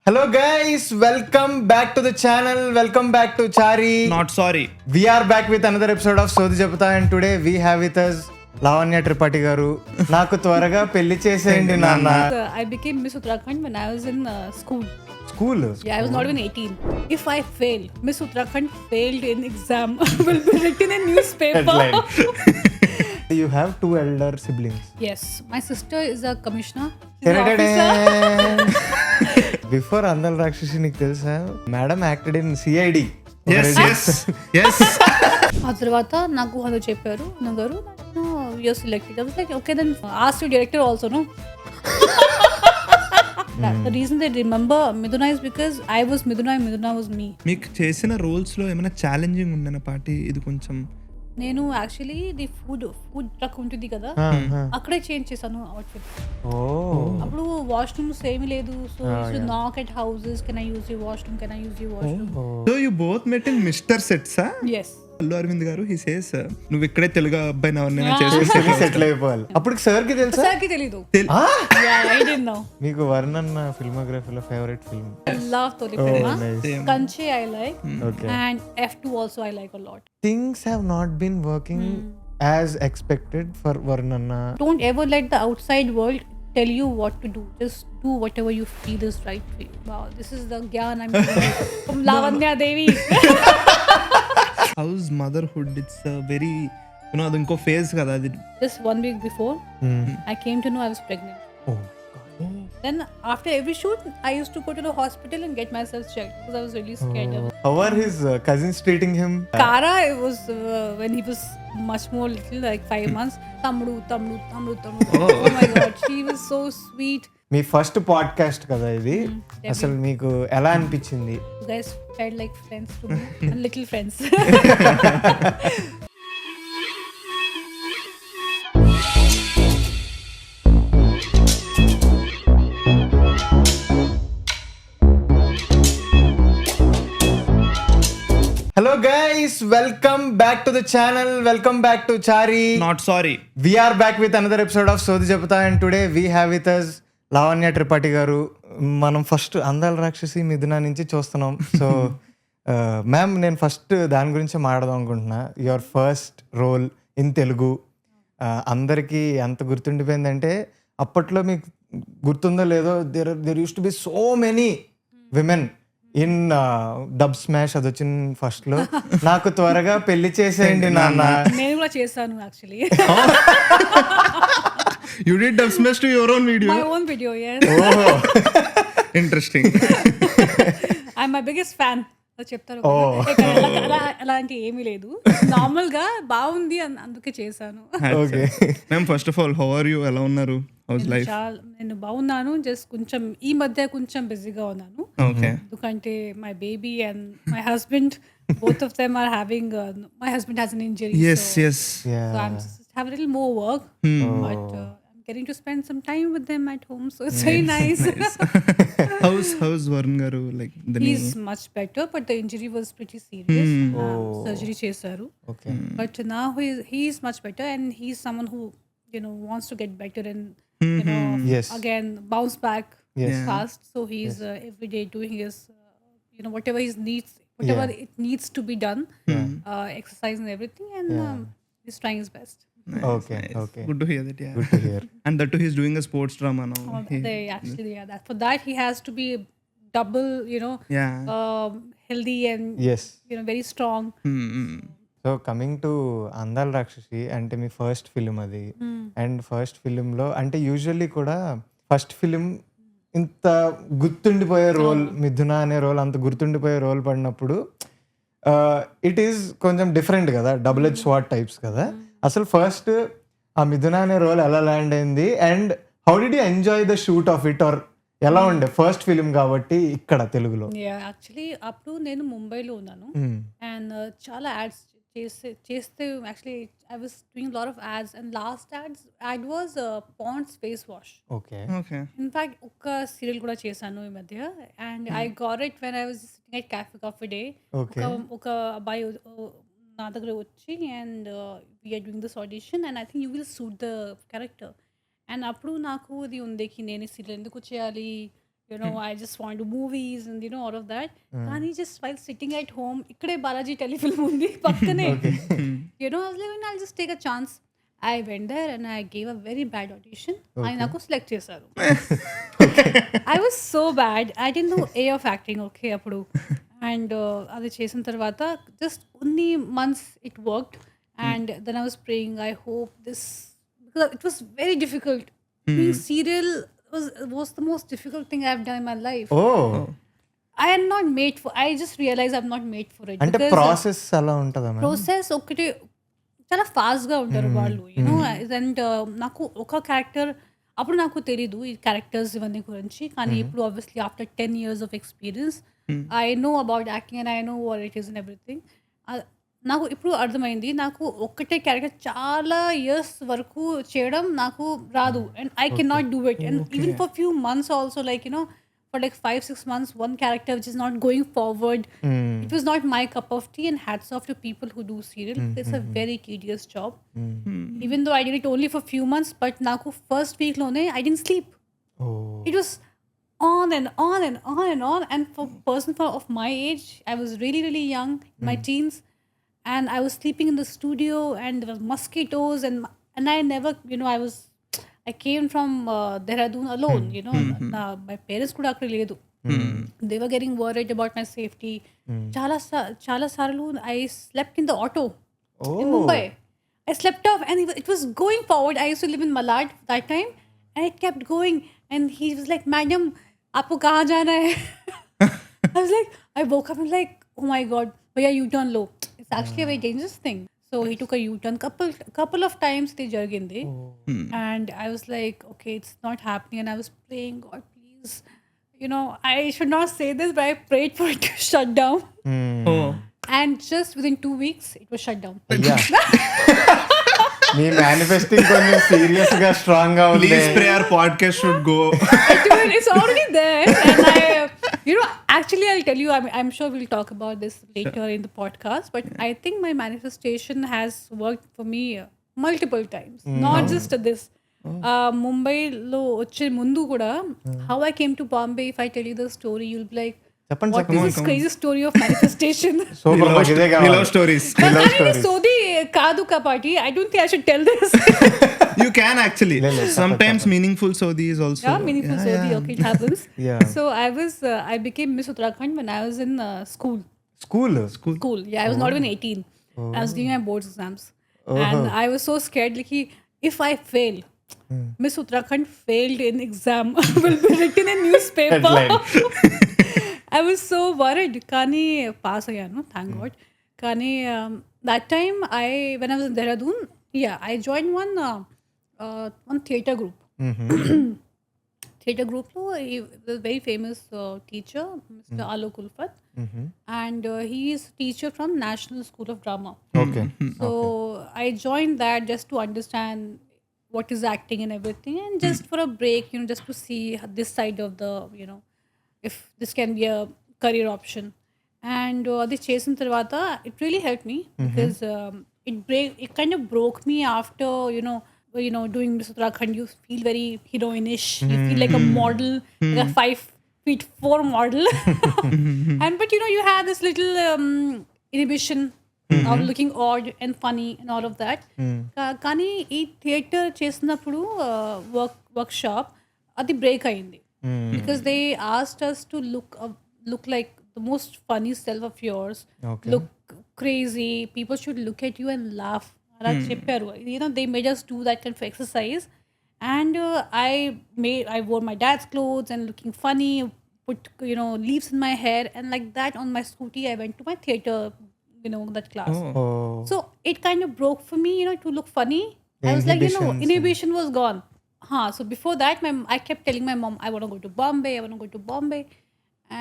Hello guys, welcome back to the channel. Welcome back to Chari. Not sorry. We are back with another episode of Sodhi Japata and today we have with us Lavanya Tripathi garu. నాకు త్వరగా పెళ్లి చేసేయండి నాన్న. I became Miss Uttarakhand when I was in school. School. Yeah, I was not even 18. If I fail, Miss Uttarakhand failed in exam will be written in newspaper. Headline. You have two elder siblings. Yes, my sister is a commissioner. She's an officer. Before Andala Rakshasi నీకు తెలుసా madam acted in CID. Yes. ఆ తర్వాత నాకు వాళ్ళు చెప్పారు నగరు you're selected. I was like, okay, then ask your director also, no? The reason they remember Miduna is because I was Miduna and Miduna was me. మీకు చేసిన roles లో ఏమైనా ఛాలెంజింగ్ ఉందన్న పాటి ఇది కొంచెం నేను యాక్చువల్లీ ది ఫుడ్ ట్రక్ ఉంటుంది కదా అక్కడే చేంజ్ చేశాను అవుట్ఫిట్. అప్పుడు వాష్రూమ్స్ ఏమీ లేదు, so knock at houses, can I use you washroom, can I use you washroom. So you both met in mister సెట్సా? Yes. Allu Aravind garu he says నువ్వు ఇక్కడే తెలుగు అబ్బాయిని ఎవరినైనా చేసేసి సెటిల్ అయిపోవాలి. అప్పుడు సార్ కి తెలుసా? సార్కి తెలీదు. I didn't know. మీకు వర్ణన్ ఫిల్మోగ్రఫీలో favourite film? I love Toli Prema. Kanche I like. Okay. And F2 also I like a lot. Things have not been working as expected for Varnana. Don't ever let the outside world tell you what to do. Just do whatever you feel is right for you. Wow, this is the gyan I'm getting from Lavanya Devi. House motherhood it's very అది ఇంకో phase కదా అది. Just 1 week before, I came to know I was pregnant. Oh. Then after every shoot, I used to go to the hospital and get myself checked because I was really scared. How are his cousins treating him? Kara, it was when he was much more little, like 5 months. Tamru. Oh my God, she was so sweet. Me first podcast కదా ఇది. అసలు మీకు ఎలా అనిపించింది? You guys felt like friends to me, and little friends. Hello guys, welcome back to the channel. Welcome back to Chari. Not sorry. We are back with another episode of Sodhi Japata and today we have with us Lavanya Tripathi garu. మనం first అందాల రాక్షసి మిథున నుంచి చూస్తున్నాం. So ma'am, నేను first దాని గురించి మాట్లాడదాం అనుకుంటున్నా. Your first role in Telugu అందరికీ ఎంత గుర్తుండిపోయిందంటే, అప్పట్లో మీకు గుర్తుందో లేదో, there used to be so many women in dubsmash. అది వచ్చిన ఫస్ట్ లో నాకు త్వరగా పెళ్లి చేసేయండి నాన్న. నేను కూడా చేశాను actually. You did dub smash to your own video. My own video, yes. Interesting. I'm my biggest fan. చెప్తారు అలాంటి ఏమీ లేదు, నార్మల్ గా బాగుంది అందుకే చేశాను. Okay ma'am, first of all how are you? ఎలా ఉన్నారు? How's life? నేను బాగున్నాను. జస్ట్ కొంచెం ఈ మధ్య కొంచెం బిజీగా ఉన్నాను. ఓకే. ఎందుకంటే my baby and my husband, both of them are having my husband has an injury. Yes. So I'm just have a little more work, but I'm getting to spend some time with them at home, so it's very nice. How's Varun garu? Like he's much better, but the injury was pretty serious. Surgery chesaru. Okay. But now he's much better, and he's someone who wants to get better and Yes. again bounce back Yes. fast. So he's every day doing his whatever it needs to be done, exercise and everything, and he's trying his best. Okay. Good to hear that. Yeah. Good to hear. And that too, he's doing a sports drama now. That for that he has to be double, healthy and Yes. very strong. So coming to అందాల రాక్షసి అంటే మీ first film అది. And first ఫిలింలో అంటే usually కూడా first film ఇంత గుర్తుండిపోయే role, మిథున అనే రోల్ అంత గుర్తుండిపోయే రోల్ పడినప్పుడు ఇట్ ఈస్ కొంచెం డిఫరెంట్ కదా, డబుల్ ఎడ్జ్ స్వార్డ్ టైప్స్ కదా. అసలు ఫస్ట్ ఆ మిథున అనే రోల్ ఎలా ల్యాండ్ అయింది and how did you enjoy the shoot of it, or ఎలా ఉండే ఫస్ట్ ఫిలిం కాబట్టి ఇక్కడ తెలుగులో? యాక్చువల్లీ అప్పుడు నేను ముంబైలో ఉన్నాను అండ్ చాలా యాడ్స్ చేస్తే actually I was doing lot of ads and last ad was Pond's face wash. Okay. In fact ఒక సీరియల్ కూడా చేశాను ఈ మధ్య and I got it when I was sitting at Coffee Day. ఒక అబ్బాయి నా దగ్గర వచ్చి and we're doing this audition and I think you will suit the character. And అప్పుడు నాకు ఇది ఉంది కి నేను సీరియల్ ఎందుకు చేయాలి, I just want to do movies and all of that. Kani just while sitting at home, ikkade Balaji telefilm undi pakkane. I was like, I'll just take a chance. I went there and I gave a very bad audition. I naku select chesaru. I was so bad. I didn't know A of acting, okay, appudu. And అది చేసిన తర్వాత just only months it worked. And then I was praying, I hope this, because it was very difficult. Doing serial was the most difficult thing I've done in my life. Oh, I am not made for. I just realized I'm not made for it. అంటే because process అలా ఉంటుందా ma'am? Process ఒకటి చాలా ఫాస్ట్గా ఉంటారు వాళ్ళు and నాకు ఒక క్యారెక్టర్ అప్పుడు నాకు తెలీదు ఈ క్యారెక్టర్స్ ఇవన్నీ గురించి కానీ ఇప్పుడు obviously after 10 years of experience I know about acting and I know what it is and everything. నాకు ఇప్పుడు అర్థమైంది నాకు ఒక్కటే క్యారెక్టర్ చాలా ఇయర్స్ వరకు చేయడం నాకు రాదు and I can not do it and even for few months also like for like 5-6 months one character which is not going forward. It was not my cup of tea and hats off to people who do serial. It's a very tedious job. Even though I did it only for few months but naku first week lone I didn't sleep. Oh. It was on and on and on and on, and for a person of my age I was really really young, my teens, and I was sleeping in the studio and there was mosquitoes and I never I came from Dehradun alone, my parents kuda akkada ledu. They were getting worried about my safety. Chala sarlu I slept in the auto in Mumbai. I slept off and it was going forward. I used to live in Malad that time and it kept going and he was like, "Madam, aapko kahan jana hai?" I was like, I woke up and like, oh my god, bhaiya U-turn lo. It's actually a very dangerous thing. So he took a U-turn couple of times they jargindi. And I was like, okay, it's not happening. And I was praying, God, please. I should not say this, but I prayed for it to shut down. Oh. And just within 2 weeks, it was shut down. Yeah. Me manifesting కొంచెం serious గా strong గా ఉంది. Please pray our podcast should go. Dude, it's already there. And actually, I'll tell you, I'm sure we'll talk about this later in the podcast, but I think my manifestation has worked for me multiple times, not just this. Mumbai-lo వచ్చే ముందు కూడా, how I came to Bombay, if I tell you the story, you'll be like, చెప్పండి what is this crazy story of manifestation? Super మాకు ఇదే We కావాలి. love stories. Sodi Kadu Kapati, I don't think I should tell this. You can actually. Sometimes meaningful Sodis also. Yeah, meaningful Sodi, okay, it happens. Yeah. So I became Miss Uttarakhand when I was in school. School. Yeah, I was not even 18. I was doing my boards exams. And I was so scared, like, if I fail, Miss Uttarakhand failed in exam, will be written in newspaper. I was so worried. Kani pass ayanu, thank God. Kani that time when I was in Dehradun, I joined one theatre group. Theatre group lo a very famous teacher, Mr. Alok Ulfat, and he is teacher from National School of Drama. Okay. So I joined that just to understand what is acting and everything, and just for a break, just to see this side of the, if this can be a career option. And the chesin tarvata, it really helped me because it kind of broke me after doing Miss Uttarakhand. You feel very heroinish. You feel like a model, like a 5'4" model. But you have this little inhibition of looking odd and funny and all of that. Kani ee theatre chesinappudu workshop adi break ayindi. Because they asked us to look like the most funny self of yours. Okay. Look crazy. People should look at you and laugh. Ala chepparu. They made us do that kind of exercise. And I wore my dad's clothes and looking funny, put leaves in my hair, and like that on my scooty I went to my theatre, that class. Oh. So it kind of broke for me, to look funny. I was like, inhibition was gone. So before that, I kept telling my mom, I want to go to Bombay.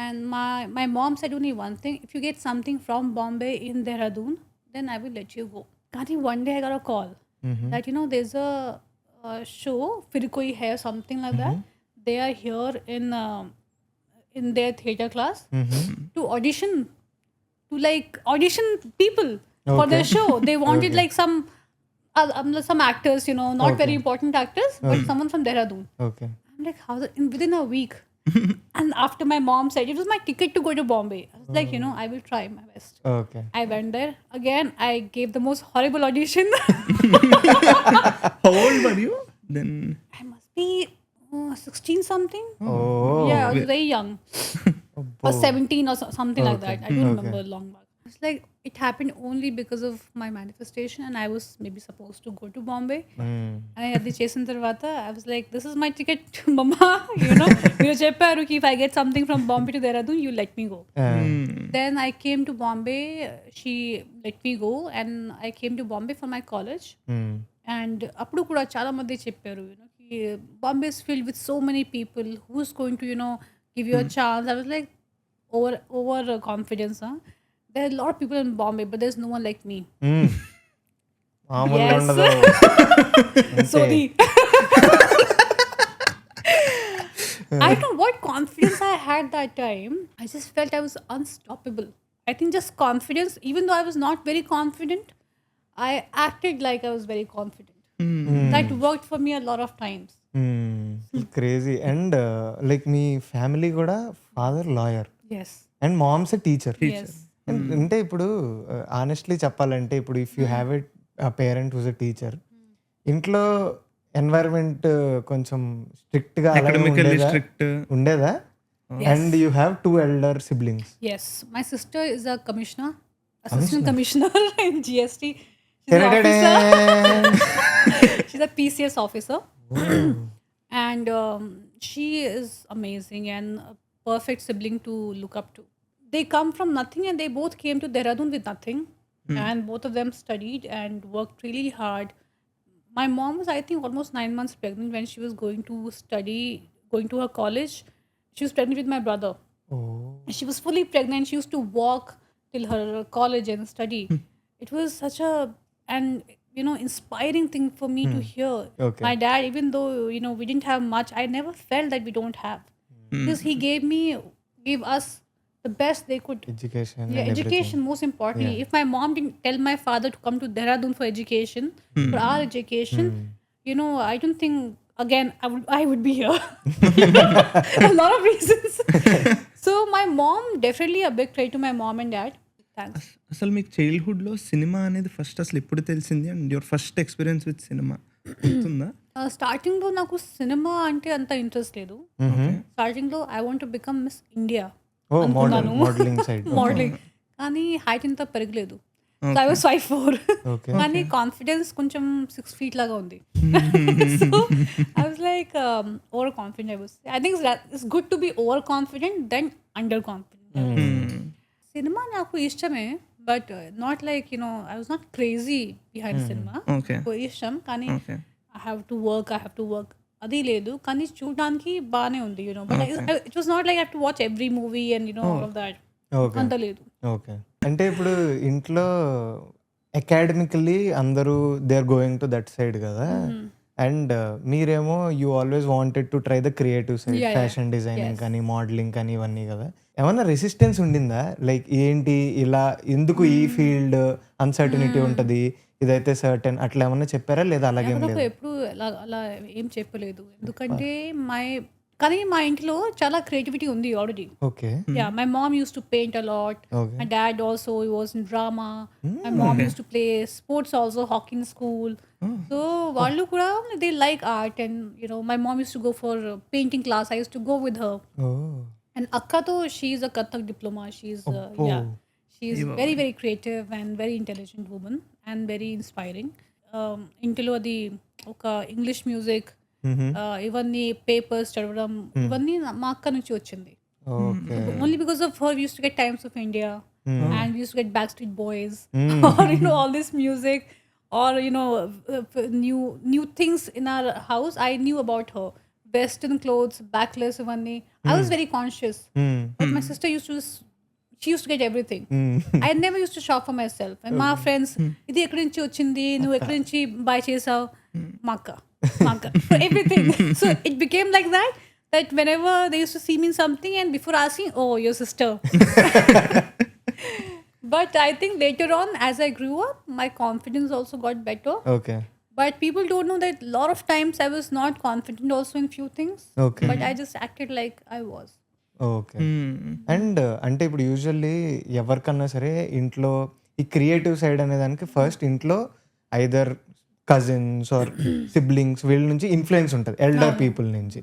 And my mom said only one thing: if you get something from Bombay in Dehradun, then I will let you go. Kani one day I got a call that there's a show, Fir Koi Hai, something like that. They are here in their theatre class to audition people for their show. They wanted like some actors, not very important actors, but someone from Dehradun. Okay. I'm like, within a week. And after my mom said it was my ticket to go to Bombay, I was like, I will try my best. Okay I went there again. I gave the most horrible audition. How old were you then? I must be 16 something. Oh Yeah, I was very young. Or 17 or something like that. I don't remember long back. It's like it happened only because of my manifestation, and I was maybe supposed to go to Bombay. And I had the chase in Tarvata. I was like, this is my ticket to Mama. You chepparu ki if I get something from Bombay to Dehradun, you let me go. Then I came to Bombay. She let me go, and I came to Bombay for my college. And అప్పుడు కూడా చాలా మంది చెప్పారు Bombay is filled with so many people who's going to give you a chance. I was like over confidence. There are lot of people in Bombay but there is no one like me. మామూలుగా Yes. ఉండదు. So I don't know what confidence I had that time. I just felt I was unstoppable. I think just confidence, even though I was not very confident, I acted like I was very confident. That worked for me a lot of times. Crazy. And like me family కూడా father lawyer Yes. And moms teacher. Yes. అంటే ఇప్పుడు honestly చెప్పాలంటే ఇప్పుడు if you have a parent who's a teacher, ఇంట్లో environment కొంచెం strict గా అలాగే Academically ఉండేదా? strict. ఉండేదా? And you have 2 elder siblings. Yes. My sister is a commissioner, assistant commissioner in GST. She's an officer. She's a PCS officer. And she is amazing and a perfect sibling to look up to. They come from nothing and they both came to Dehradun with nothing. And both of them studied and worked really hard. My mom was, I think, almost 9 months pregnant when she was going to study, going to her college. She was pregnant with my brother. She was fully pregnant. She used to walk till her college and study. It was such a inspiring thing for me to hear. Okay. My dad, even though we didn't have much, I never felt that we don't have, because he gave us the best they could. Education. Yeah, education most importantly. If my mom didn't tell my father to come to Dehradun for education, for our education, I don't think again I would be here. A lot of reasons. So my mom, definitely a big credit to my mom and dad. Thanks. అసలు మీకు చైల్డ్హుడ్లో cinema అనేది first అసలు ఎప్పుడు తెలిసింది and your first experience with cinema గుర్తుందా? స్టార్టింగ్లో నాకు cinema అంటే అంత ఇంట్రెస్ట్ లేదు. స్టార్టింగ్లో I want to become Miss India or modelling side. Modelling, కానీ హైట్ ఇంత పెరగలేదు. I was 5'4". Okay. కానీ కాన్ఫిడెన్స్ కొంచెం 6 feet లాగా ఉంది. So I was like over confident. I think it's good to be over confident then under confident. Cinema నాకు ఇష్టమే, but not like I was not crazy behind cinema. Okay. ఇష్టం, కానీ okay. I have to work అది లేదు. కానీ చూడడానికి బాగానే ఉంది but it was not like I have to watch every movie and all of that. Okay. అంత లేదు. ఓకే. అంటే ఇప్పుడు ఇంట్లో అకాడమికల్లీ అందరూ they are going to that side కదా, అండ్ మీరేమో you always wanted to try the creative side, fashion designing కానీ modelling కానీ ఇవన్నీ కదా. ఏమన్నా రెసిస్టెన్స్ ఉండిందా? లైక్ ఏంటి ఇలా ఎందుకు ఈ ఫీల్డ్ అన్సర్టనిటీ ఉంటుంది, ఇదైతే సర్టన్ అట్లా ఏమన్నా చెప్పారా లేదా అలాగేం లేదు? ఎప్పుడు అలా ఏం చెప్పలేదు, ఎందుకంటే కానీ మా ఇంట్లో చాలా క్రియేటివిటీ ఉంది already. Okay. Yeah, my mom used to paint a lot. Okay. My dad also, he was in drama. My mom used to play sports also, hockey in school. So వాళ్ళు కూడా they like art, and my mom used to go for painting class. I used to go with her. And akka to, she is a Kathak diploma. She's she's very very creative and very intelligent woman and very inspiring. ఇంటిలో అది ఒక English music ఇవన్నీ papers చదవడం ఇవన్నీ మా అక్క నుంచి వచ్చింది. Only because of her we used to get Times of India, and we used to get Backstreet Boys, or all this music, or new things in our house. I knew about her. Western clothes, backless ivanni. I was very conscious. But my sister she used to get everything. I never used to shop for myself. And my friends, ఇది ఎక్కడి నుంచి వచ్చింది, నువ్వు ఎక్కడి నుంచి buy చేసావు, మా అక్క for everything. So it became like that whenever they used to see me in something, and before asking, oh, your sister. But I think later on, as I grew up, my confidence also got better. Okay. But people don't know that a lot of times I was not confident also in few things. Okay But I just acted like I was. Okay and అంటే ఇప్పుడు usually ఎవరికన్నా సరే ఇంట్లో ఈ creative side అనే దానికి first ఇంట్లో either cousins are siblings వీళ్ళ నుంచి ఇన్ఫ్లుయెన్స్ ఉంటుంది ఎల్డర్ పీపుల్ నుంచి.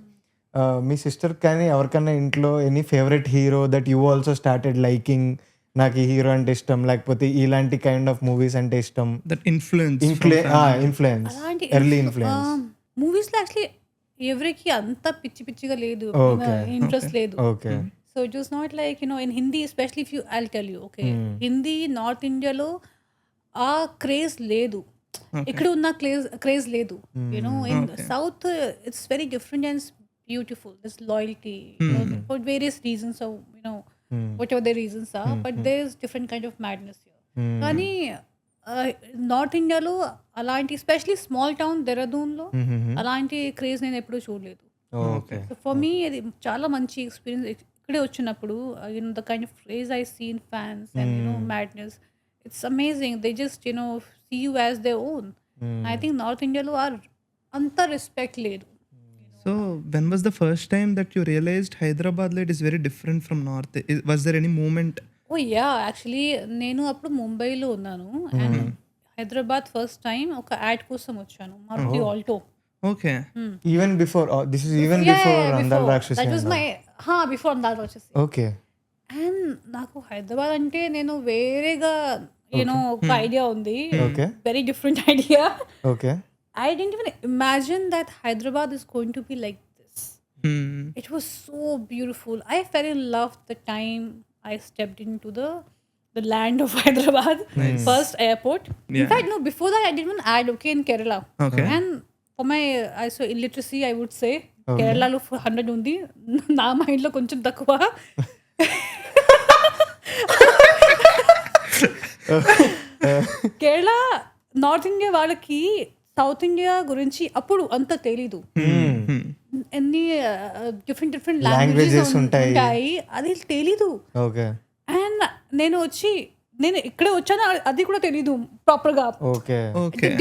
మీ సిస్టర్ కానీ ఎవరికన్నా ఇంట్లో any favourite hero that you also started liking, నాకు ఈ హీరో అంటే ఇష్టం లేకపోతే ఇలాంటి కైండ్ ఆఫ్ మూవీస్ అంటే ఇష్టం, దట్ ఇన్ఫ్లుయెన్స్ ఇన్ఫ్లుయెన్స్ అలాంటి ఎర్లీ ఇన్ఫ్లుయెన్స్? మూవీస్లో యాక్చువల్లీ ఎవరికి అంత పిచ్చి పిచ్చిగా లేదు, ఇంట్రెస్ట్ లేదు. Okay so it was not like in Hindi especially if you I'll tell you okay, Hindi north ఇండియాలో ఆ క్రేజ్ లేదు, ఇక్కడ ఉన్న క్రేజ్ లేదు. In south it's very different and beautiful. This loyalty for various reasons of whatever the reasons are, but there is different kind of madness here. కానీ north ఇండియాలో అలాంటి especially small town దెహ్రాదూన్లో అలాంటి craze నేను ఎప్పుడూ చూడలేదు. Okay so for me అది చాలా మంచి ఎక్స్పీరియన్స్. ఇక్కడే వచ్చినప్పుడు the kind of craze I seen fans and madness, it's amazing. They just see you as they own. I think north ఇండియాలో అంత రెస్పెక్ట్ లేదు. So when was the first time that you realized Hyderabad it is very different from North? Was there any moment? Oh yeah, actually నేను అప్పుడు ముంబైలో ఉన్నాను and Hyderabad first time ఒక ad కోసం వచ్చాను, Maruti Alto. Okay. Even before this is even before Andala Rakshasi. That was my before Andala రాక్షసి. Okay and నాకు హైదరాబాద్ అంటే నేను వేరేగా ఒక ఐడియా ఉంది, okay very different idea. Okay I didn't even imagine that Hyderabad is going to be like this. It was so beautiful. I fell in love the time I stepped into the land of Hyderabad, first airport. In fact, no, before that I did one ad, in Kerala. Okay. And for my illiteracy, I would say, Kerala lo 100 undi, na mind lo koncham takkuva. Kerala, North India వాళ్ళకి south India గురించి అప్పుడు అంత తెలీదు. ఎన్ని different languages ఉంటాయి అది తెలీదు. Okay and నేను ఇక్కడే వచ్చాను అది కూడా తెలీదు ప్రాపర్ గా. Okay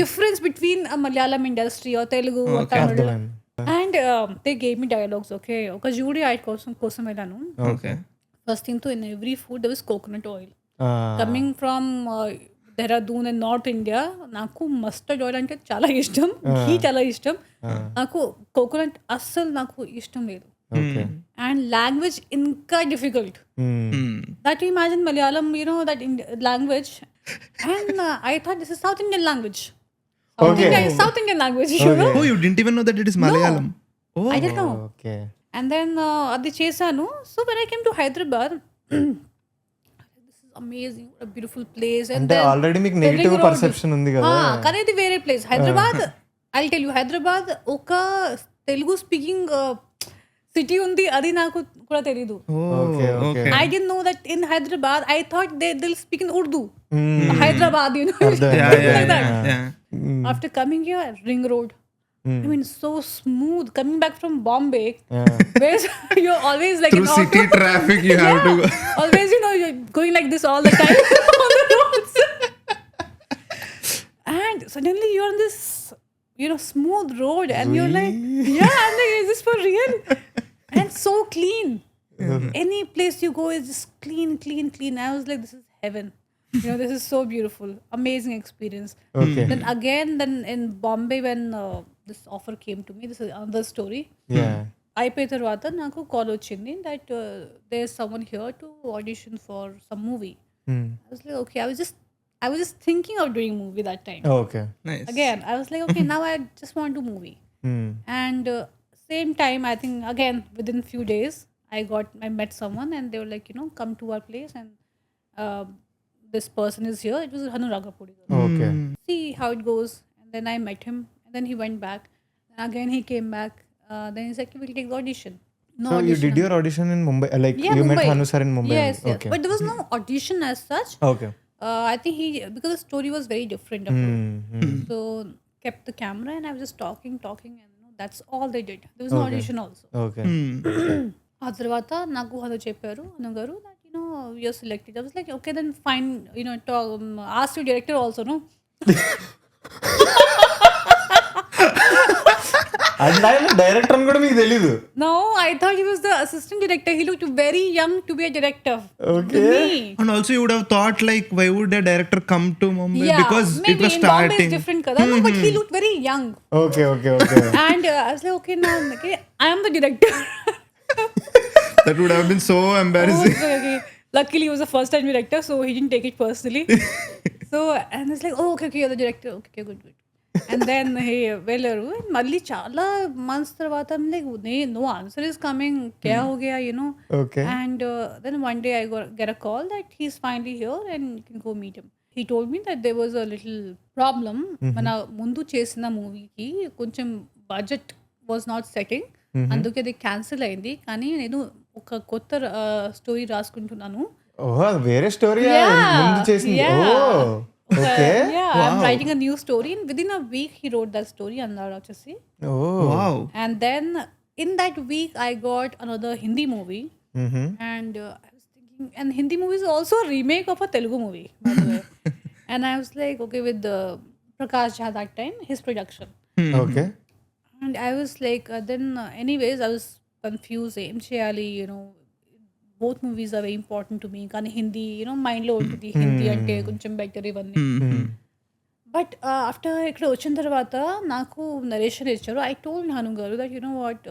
difference between Malayalam industry Telugu Tamil. And they gave me dialogues. Okay, ఒక జూడీ ఐట్ కోసం వెళ్ళాను. ఫస్ట్ థింగ్ తో in every food there was coconut oil coming from Dehradun and north India. నాకు మస్టర్డ్ ఆయిల్ అంటే చాలా ఇష్టం, ఘీ చాలా ఇష్టం. నాకు కోకోనట్ అస్సలు నాకు ఇష్టం లేదు. అండ్ లాంగ్వేజ్ ఇంకా difficult. That imagine Malayalam that language. And I thought this is south Indian language. South Indian language. Oh, you didn't even know that it is Malayalam? No. Oh, I didn't know. Okay. And then adi chesanu. So when I came to Hyderabad, amazing, what a beautiful place. And అంటే already మీకు negative perception ఉంది కదా. కానీ ఇది వేరే place. Hyderabad, I'll tell you, Hyderabad ఒక Telugu speaking city ఉంది, అది నాకు కూడా తెలీదు. I didn't know that in Hyderabad. I thought they'll speak in Urdu. Hyderabad, like that. After coming here, Ring Road. I mean, so smooth. Coming back from Bombay, where you're always like through city traffic, you have to go. Always, you're going like this all the time on the roads. And suddenly you're on this, smooth road, and you're like, I'm like, is this for real? And so clean. Any place you go is just clean. I was like, this is heaven. This is so beautiful. Amazing experience. Okay. Then in Bombay, when this offer came to me, this is another story. Yeah. అయిపోయిన తర్వాత నాకు call వచ్చింది that there is someone here to audition for some movie. I was like, okay, I was just thinking of doing movie that time. Okay. Nice. Again, I was like, okay, now I just want to movie. And same time, I think again within few days I met someone and they were like, come to our place and this person is here. It was Hanu Ragapudi. Okay. See how it goes. And then I met him and then he went back. And again he came back. Then he said, we'll take the audition. No So audition. you did your audition in Mumbai? Like Yeah, you Mumbai. met Hanu sir in Mumbai? Yes. Okay. But there was no audition as such. Okay. I think because the story was very different. So kept the camera and I was just talking and that's all they did. There was no audition also. Okay. ఆ తర్వాత నాకు హను చెప్పారు, Hanu garu that you're selected. I was like, okay then fine, ask you director also, no. And ఆయన director అని కూడా మీకు తెలీదు. No, I thought he was the assistant director. He looked very young to be a director. Okay. To me. And also you would have thought like why would a director come to Mumbai Yeah, because maybe it was in Bombay starting. is different kada. No, but he looked very young. Okay. And I was like, okay, now okay, I am the director. That would have been so Oh, embarrassing. okay. Luckily, he was a first-time director, so he didn't take it personally. So, and it's like, oh, okay, you're the director. Okay, good. And then he వెళ్ళారు. మళ్ళీ చాలా months తర్వాత I'm like, no answer is coming. क्या हो गया, you know? Okay. And then one day I get a call that he's finally here and you can go meet him. He told me that there was a little problem. మన ముందు చేసిన మూవీకి కొంచెం budget was not setting, అందుకే అది cancel అయింది. కానీ నేను ఒక కొత్త స్టోరీ రాసుకుంటున్నాను. ఓహో, అది వేరే స్టోరీ ముందు చేసింది. Okay. I'm writing a new story and within a week he wrote that story Andal Rakshasi. Wow. And then in that week I got another Hindi movie. And I was thinking, and Hindi movie is also a remake of a Telugu movie, by the way. And I was like, okay, with Prakash Jha that time, his production. Okay. And I was like, then anyways, I was confused. Em cheyali, you know, both movies are very important to me. కానీ Hindi, you know, మైండ్లో ఉంటుంది హిందీ అంటే కొంచెం better ఇవన్నీ. But after ఇక్కడ వచ్చిన తర్వాత నాకు నరేషన్ ఇచ్చారు. I told Nani garu that you know what,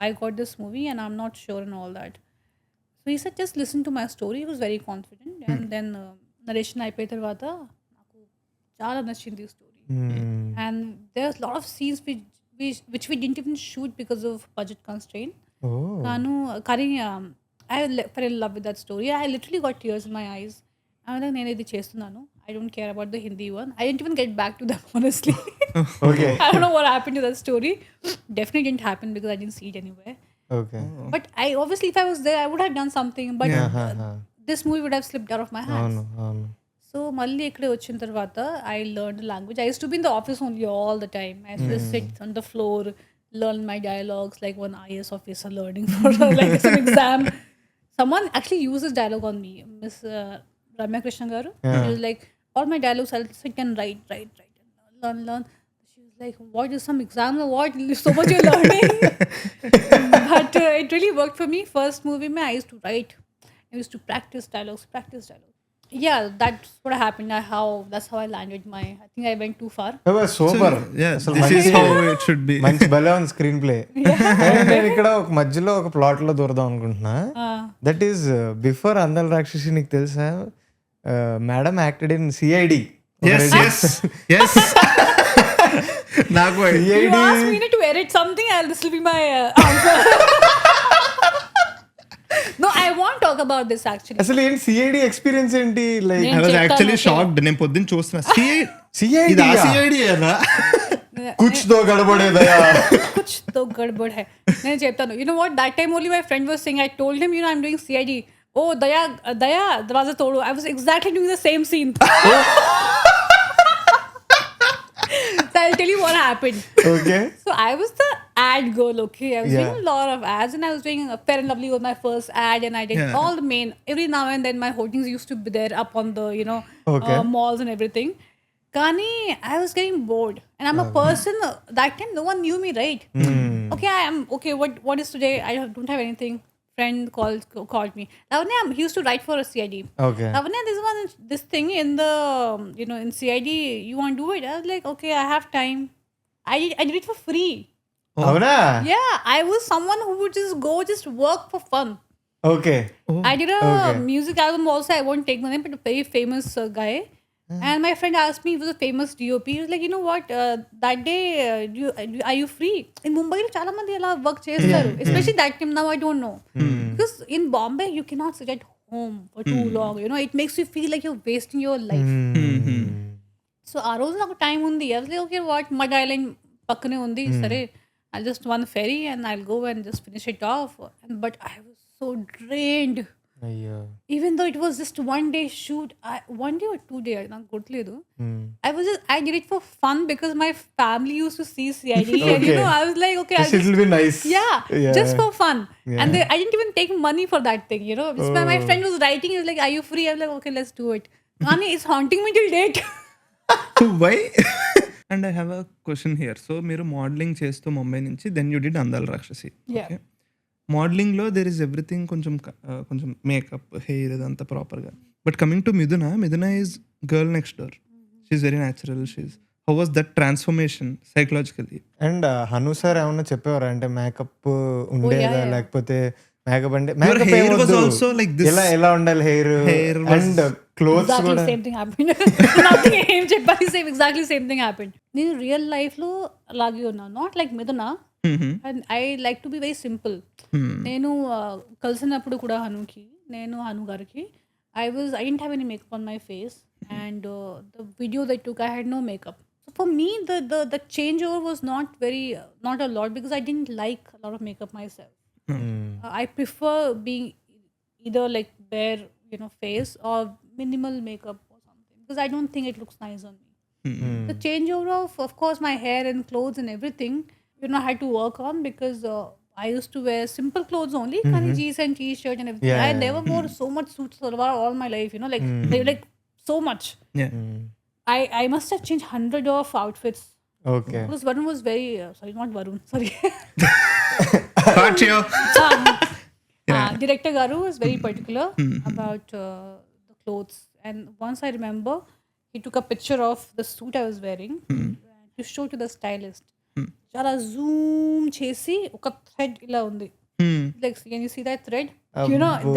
I got this movie and I'm not sure and all that. So ఈ set just listen to my story. Was very confident. And then narration అయిపోయిన తర్వాత నాకు చాలా నచ్చింది ఈ story. And there are lot of scenes which we didn't even shoot because of budget constraint. కానీ I fell in love with that story. I literally got tears in my eyes. I was like, నేను ఇది చేస్తున్నాను. I don't care about the Hindi one. I didn't even get back to them, honestly. Okay. I don't know what happened to that story. Definitely didn't happen because I didn't see it anywhere. Okay. But I obviously, if I was there, I would have done something. But this movie would have slipped out of my hands. అవును. So మళ్ళీ ఇక్కడ వచ్చిన తర్వాత I learn language. I used to be in the office only all the time. I used to SIT on the floor, learn my dialogues like one IAS officer learning for like some exam. Someone actually uses dialogue on me, Miss Ramya Krishna garu. She was like, all my dialogues I'll sit and write and learn. She was like, what is some exam or what? So much you're learning. But it really worked for me. First movie mein I used to write. I used to practice dialogues. Yeah, that's what happened. That's how I landed my. I think I went too far. Super. Yeah, this is how it should be. మంచి భలే ఉంది screen play. నేను ఇక్కడ ఒక మధ్యలో ఒక plot లో దూరదాం అనుకుంటున్నా. That is before Andala Rakshasi. నీకు తెలుసా madam acted in CID. Yes. నాకు You asked me to edit something. This will be my answer. No, I won't talk about this actually. అసలు ఏంటి సిఐడి ఎక్స్పీరియన్స్ ఏంటి? Like I was actually shocked. నేను పొద్దున్న చూస్తున్నా CID CID అన్నా. కుచ్ తో గడబడేదయా. Kuch to gadbad hai. నేను చెప్తాను. You know what? That time only my friend was saying. I told him, you know, I'm doing CID. Oh, Daya, darwaza todu. I was exactly doing the same scene. So I'll tell you what happened. Okay. So I was the ad girl, okay? I was doing a lot of ads and I was doing Fair and Lovely was my first ad and I did all the main. Every now and then my hoardings used to be there up on the, you know, malls and everything. Kani, I was getting bored. And I'm a person, that time no one knew me, right? Okay, I am, okay, what is today? I don't have anything. Friend called me. Lavanya, he used to write for a CID. Okay. Lavanya, this thing in the, you know, in CID, you want to do it? I was like, okay, I have time. I did it for free. అవునా? Yeah, I was someone who would just work for fun. Okay. I did a music album also. I won't take the name, but a very famous guy. And my friend asked me, he was a famous DOP. He was like, you know what, that day, are you free? In Mumbai, chala mandi ala work chestaru. Especially that time, now I don't know. Because in Bombay, you cannot sit at home for too long. You know, it makes you feel like you're wasting your life. So, ఆ రోజు నాకు time ఉంది. I was like, okay, what, Mud Island పక్కనే ఉంది. సరే, I'll just one ferry and I'll go and just finish it off. But I was so drained. అయ్యో. Even though it was just one day shoot, 1 day or 2 days, నాకు గుర్తులేదు. I did it for fun because my family used to see CID. And you know, I was like, okay, It will be nice. yeah, just for fun. And I didn't even take money for that thing, you know. My friend was writing, he was like, are you free? I was like, okay, let's do it. Kani, it's haunting me till date. Why? And I have a question here. So మీరు modeling చేస్తూ ముంబై నుంచి then you did Andala Rakshasi. Yeah. Okay. మోడలింగ్లో there is everything కొంచెం makeup, hair ఇదంతా ప్రాపర్గా. But coming to Mithuna is girl next door. She is very natural. How was that transformation psychologically? And Hanu sir ఏమన్నా చెప్పేవారా అంటే మేకప్ ఉండేదా yeah. లేకపోతే మేకప్ అంటే Your makeup hair was also like this. ఎలా ఉండాలి హెయిర్ అండ్ క్లోత్స్ Exactly కూడా same thing happened. Nothing ఏం చెప్పాలి, exactly same thing happened. నేను రియల్ లైఫ్ లో అలాగే ఉన్నాను, నాట్ లైక్ మిథున. And I like to be very simple. నేను కలిసినప్పుడు కూడా హను గారికి I didn't have any makeup on my face, and the video they took I had no makeup. So for me the changeover was not a lot, because I didn't like a lot of makeup myself. I prefer being either like bare face or minimal makeup or something, because I don't think it looks nice on me. The changeover of course my hair and clothes and everything I had to work on, because I used to wear simple clothes only, kani jeans and t-shirt and everything. Yeah, I yeah. never wore so much suit salwar all my life, like they like so much. Yeah. I must have changed 100 of outfits, okay because Varun was very not Varun, sorry. Got you. Director Garu was very particular about the clothes, and once I remember he took a picture of the suit I was wearing to show to the stylist. Chala zoom chesi oka thread ila undi, like can you see that thread?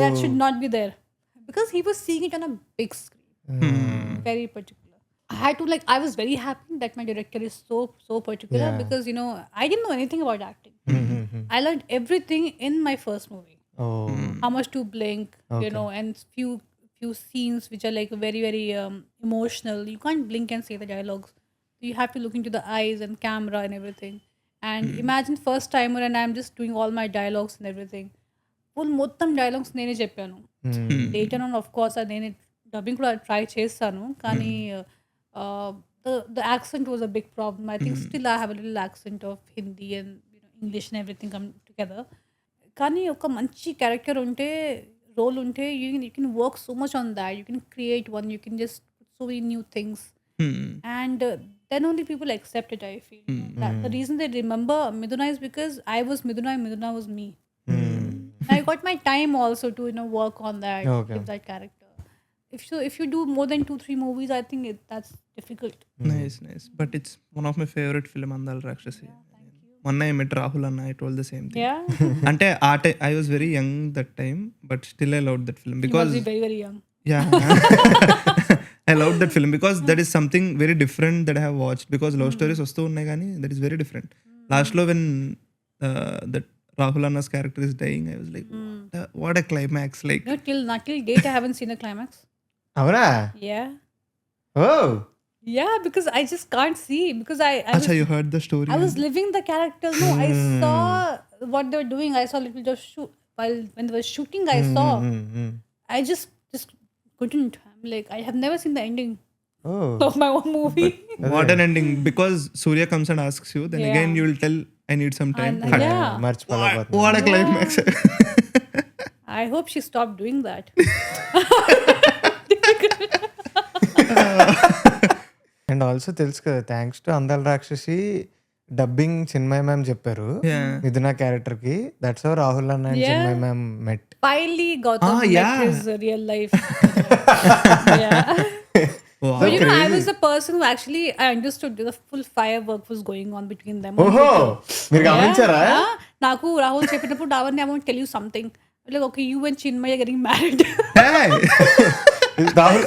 That should not be there, because he was seeing it on a big screen. Very particular. I had to I was very happy that my director is so particular, Yeah. because I didn't know anything about acting. I learned everything in my first movie. Oh How much to blink, and few scenes which are like very very emotional. You can't blink and say the dialogues. You have to look into the eyes and camera and everything. And imagine first timer and I'm just doing all my dialogues and everything. Full మొత్తం dialogues నేనే చెప్పాను. Later on of course నేనే dubbing కూడా try చేస్తాను, కానీ the accent was a big problem. I think still I have a little accent of Hindi and English and everything come together. కానీ ఒక మంచి క్యారెక్టర్ ఉంటే, రోల్ ఉంటే, you can work so much on that. You can create one, you can just put so many new things, and then only people accept it, I feel. That the reason they remember Miduna is because I was Miduna and Miduna was me. I got my time also to work on that, Okay. with that character. If you do more than 2-3 movies, I think that's difficult. Nice. But it's one of my favorite film, Andal Rakshasi. మొన్న I met Rahul Anna, I told the same thing. Yeah. అంటే I was very young that time, but still I loved that film You because must be very very young. yeah. I loved that film because that is something very different that I have watched, because love stories వస్తూ ఉన్నాయి కానీ that is very different. Last లో when that Rahul Anna's character is dying, I was like, what a climax, like. Not till date I haven't seen a climax. అవునా Yeah. Oh Yeah, because I just can't see, because I Acha, you heard the story. I was living the character. No, I saw what they were doing. I saw little just shoot while when they were shooting. I saw. I just couldn't. I'm like, I have never seen the ending oh of my own movie. What an ending, because Surya comes and asks you, then Yeah. again you will tell, I need some time. And, yeah. మర్చిపోలేకపోతున్నా What a climax. I hope she stopped doing that. And also తెలుసు కదా, thanks to అందాల రాక్షసి dubbing Chinmay ma'am చెప్పారు Yeah. మిథున character కి. That's how Rahul అన్న and Yeah. Chinmay ma'am met. Finally, Gautam met yeah. his real life. Yeah. Wow. But I was the person who actually I understood the full firework was going on between them. ఓహో మీరు గమనించారా? Yeah. నాకు రాహుల్ చెప్పినప్పుడు I want to tell you something. Like, okay, you and Chinmay are getting married. Hey. Rahul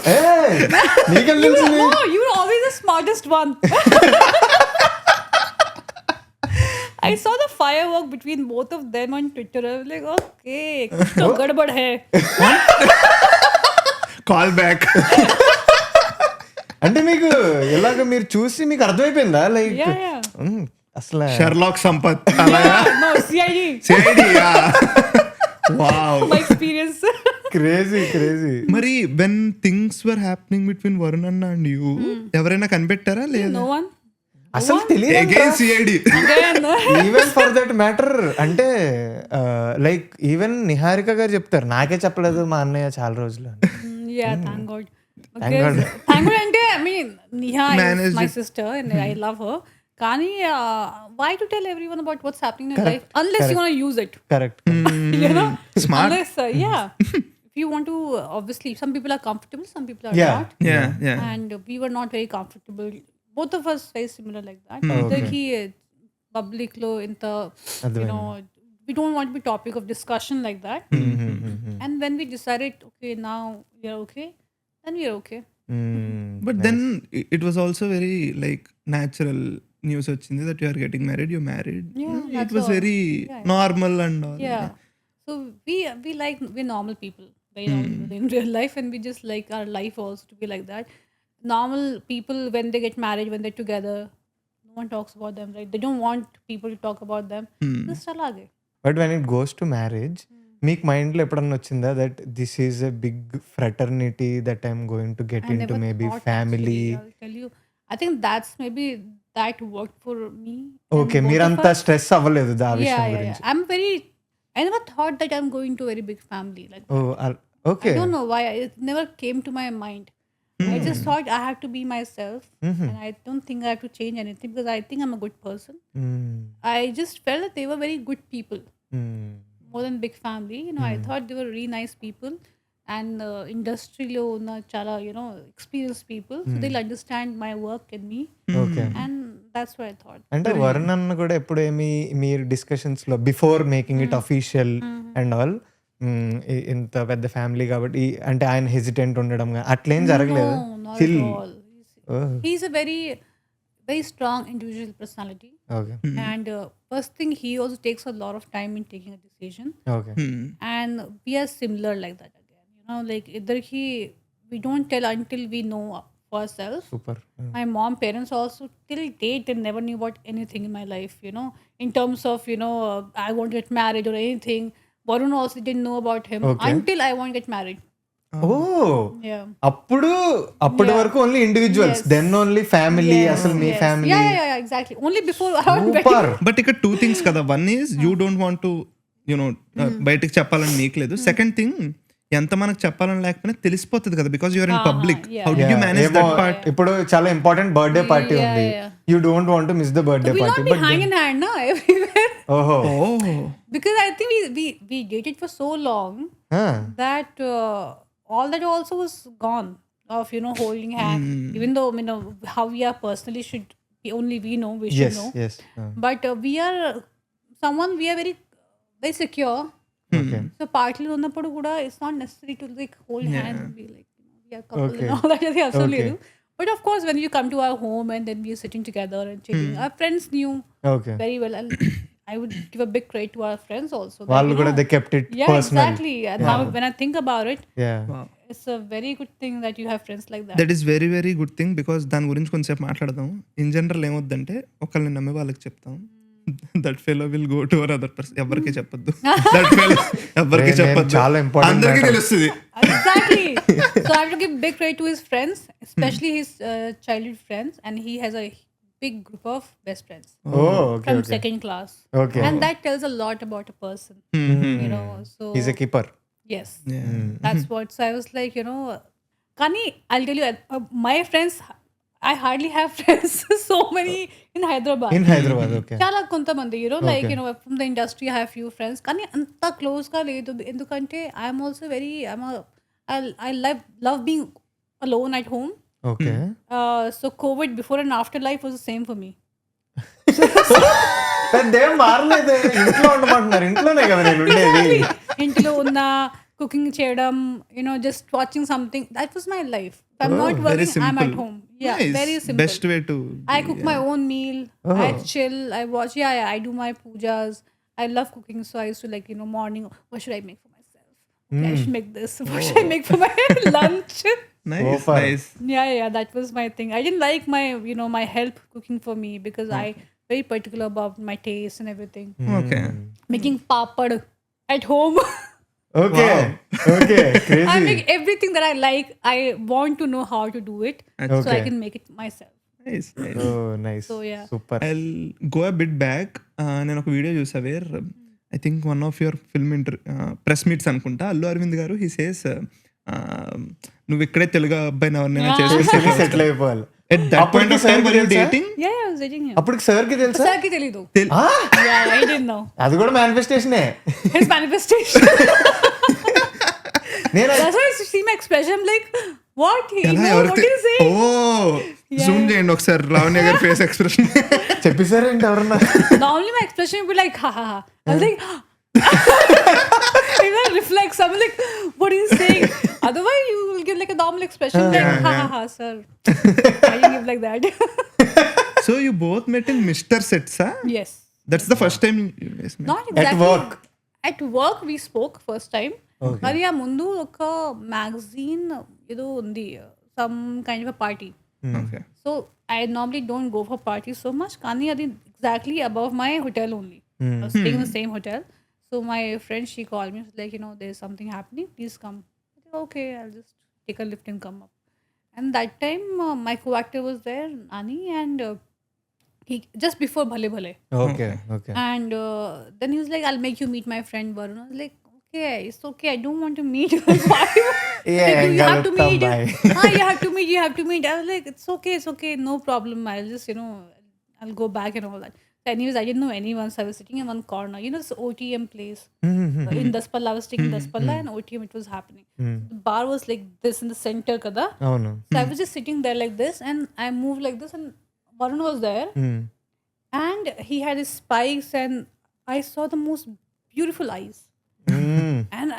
నీకేం తెలుసు? No, you were always the smartest one. I saw the firework between both of them on Twitter. I was like, okay, kuch to gadbad hai. Call back. అంటే మీకు ఎలాగ మీరు చూసి మీకు అర్థమైపోయిందా? Like Yeah. అసలు Sherlock Sampath. Yeah, no, CID. CID, yeah. Wow. My experience. Crazy మరి when things were happening between Varun Anna and you, ఎవరైనా కనిపెట్టారా లేదా? No one. అసలు తెలియదు. Again CID. Again. Even for that matter అంటే like even Niharika గారు చెప్తారు, నాకే చెప్పలేదు మా అన్నయ్య చాలా రోజులు అని. Yeah, thank God. Because Thangood ante, I mean, Neha is Managed my it. sister and I love her. Kani, why to tell everyone about what's happening in your life Correct, unless you want to use it? Correct You know, Smart. unless if you want to, obviously some people are comfortable, some people are Yeah. not, Yeah. and we were not very comfortable, both of us very similar like that. Okay. Idarki public lo inta, you know, we don't want to be topic of discussion like that. And when we decided, okay, now we are okay, then we are okay. But then it was also very like natural news వచ్చింది that you are getting married, you're married. Yeah, It that's was all. very Yeah. normal and all. Yeah. So we're normal people, very normal people in real life, and we just like our life also to be like that. Normal people, when they get married, when they're together, no one talks about them, right? They don't want people to talk about them. Just alage. But when it goes to marriage మీకు మైండ్లో ఎప్పుడన్నా వచ్చిందా that this is a big fraternity that I'm going to get I in to never maybe thought, family actually, I'll tell you. I think that's maybe that worked for me. Okay and both మీరంతా of us. Stress అవ్వలేదు ఆ విషయం Yeah. గురించి I never thought that I'm going to a very big family. Like, oh okay I don't know why. It never came to my mind. I just thought I have to be myself, and I don't think I have to change anything because I think I'm a good person. I just felt that they were very good people, more than big family. You know, I thought they were really nice people, and industry lo unna chala, you know, experienced people, so they'll understand my work and me, okay and that's what I thought. అంటే వరుణ్ అన్న కూడా ఎప్పుడు ఏమి మీరు discussions లో before making it official and all ఇంత పెద్ద family కాబట్టి అంటే ఆయన హెసిటెంట్ ఉండడం అట్లేం జరగలేదు No, not chill at all. He's a very, very strong individual personality. Okay And first thing, he also takes a lot of time in taking a decision, okay and we are similar like that again. You know, like either we don't tell until we know for ourselves. Super My parents also till date they never knew about anything in my life. You know, in terms of I want to get married or anything. Varun also didn't know about him Okay. until I want to get married. Oh Yeah. అప్పటి వరకు only individuals then only family అసలు మీ family Yeah, exactly. Only before around super but ఇక్కడ two things కదా, one is you don't want to you know బయటకు చెప్పాలని మీకు లేదు. సెకండ్ థింగ్, ఎంత మనకు చెప్పాలని లేకపోయినా తెలిసిపోతుంది కదా, because you're in public. yeah. How do you manage that part? ఇప్పుడు చాలా ఇంపార్టెంట్ బర్త్డే పార్టీ Yeah, ఉంది, yeah. You don't want to miss the birthday we'll party not be but hand in hand, na, everywhere. ఓహో Because I think we dated for so long that all that also was gone of holding hand. Even though how we are personally should be only we know, we should yes know. Yes But we are very very secure. Okay So partly ఉన్నప్పుడు కూడా it's not necessary to like hold hands and be like we are couple Okay. and all that. అది అసలు Okay. లేదు. But of course when you come to our home and then we are sitting together and chilling, our friends knew okay very well. And I would give a big credit to our friends also. that, వాళ్ళు you కూడా know, they kept it yeah, personal exactly. And now when I think about it, yeah it's a very good thing that you have friends like that. That is very very good thing, because దాని గురించి కొంచెంసేపు మాట్లాడదాం. In general ఏమొద్దంటే ఒకళ్ళని నమ్మే వాళ్ళకి చెప్తాం, that fellow will go to other person. ఎవరికి చెప్పొద్దు, దట్ ఫెలో ఎవరికి నేను చెప్పొద్దు, చాలా important అందరికీ matter. తెలుస్తుంది. Exactly. So I have to give big credit to his friends, especially his childhood friends, and he has a big group of best friends oh okay from okay second class, okay and that tells a lot about a person. You know, so is a keeper yes, that's what. So I was like, Kani, I'll tell you, my friends, I hardly have friends. So many in Hyderabad. In Hyderabad okay చాలా కొంతమంది like from the industry I have few friends కానీ అంత close గా లేదు ఎందుకంటే I'm also very I love being alone at home. Okay So COVID before and after life was the same for me. పెద్దేం మారలేదు, ఇంట్లో ఉండమంటున్నారు, ఇంట్లోనే కదా నేను ఉండేది. ఇంట్లో ఉన్న కుకింగ్ చేయడం, just watching something, that was my life. If I'm not Very working, I'm at simple. home. Yeah, very simple. Best way to I cook my own meal. I chill. I watch. Yeah, I do my pujas. I love cooking, so I used to morning. What should I make for myself? Okay, I should make this. What should I make for my lunch? Nice Super. Nice. Yeah, that was my thing. I didn't like my my help cooking for me because I very particular about my taste and everything. Okay, Making papad at home. Okay okay I crazy make everything that I like. I want to know how to do it, so I Okay. can make it myself. Nice nice. Oh nice So, yeah. Super I'll go a bit back. నేను ఒక video చూసా where I think one of your film press meets అనుకుంటా, Allu Aravind garu he says నువ్వు ఇక్కడే తెలుగు అబ్బాయిని ఎవరినైనా Ah. చేసేసి settle అయిపోవాలి. ఎట్ దట్ పాయింట్ అప్పటికి ఆఫ్ టైం sir కి వర్ యు తెలుసా? Dating? Yeah, I was dating him. అప్పుడు సార్ కి తెలుసా? Sir ki telidu. ఆ? Yeah, I didn't know. అది కూడా మేనిఫెస్టేషనే. His manifestation. నేను That's why I see my expression. I'm like, what? He knows what he's saying. Oh zoom చేయండి ఒకసారి లావణ్య గారి ఫేస్ ఎక్స్ప్రెషన్. చెప్పేశారేంటి ఎవరన్నా? Normally my expression would be like, ha ha ha. I was like, it will reflex. I'm like, what are you saying? Otherwise, you will give like a normal expression like, ha ha ha, sir. I didn't give like that. So you both met in mister సెట్సా? Yes. That's the first time you guys met. Not exactly. work. At work we spoke first time. Okay. మరి ఆ ముందు ఒక magazine ఏదో ఉంది, some kind of party. Okay. So I normally don't go for party so much, కానీ అది exactly above my hotel only. Staying in the same hotel. So my friend she call me like, you know there is something happening, please come. Okay, I just take a lift and come up. And that time my co actor was there, Ani, and he just before Bhale Bhale. Okay okay. And then he was like, I'll make you meet my friend Varun. I was like, okay, it's okay. I don't want to meet. Why? Yeah, Like, you have to Galutam, meet. bye. You have to meet. You have to meet. I was like, it's okay. No problem. I'll just, I'll go back and all that. So anyways, I didn't know anyone. So I was sitting in one corner. You know, this OTM place in Daspalla. I was sitting in Daspalla and OTM, it was happening. The bar was like this in the center, kada. అవును. So I was just sitting there like this, and I moved like this, and Varun was there. And he had his spikes, and I saw the most beautiful eyes. And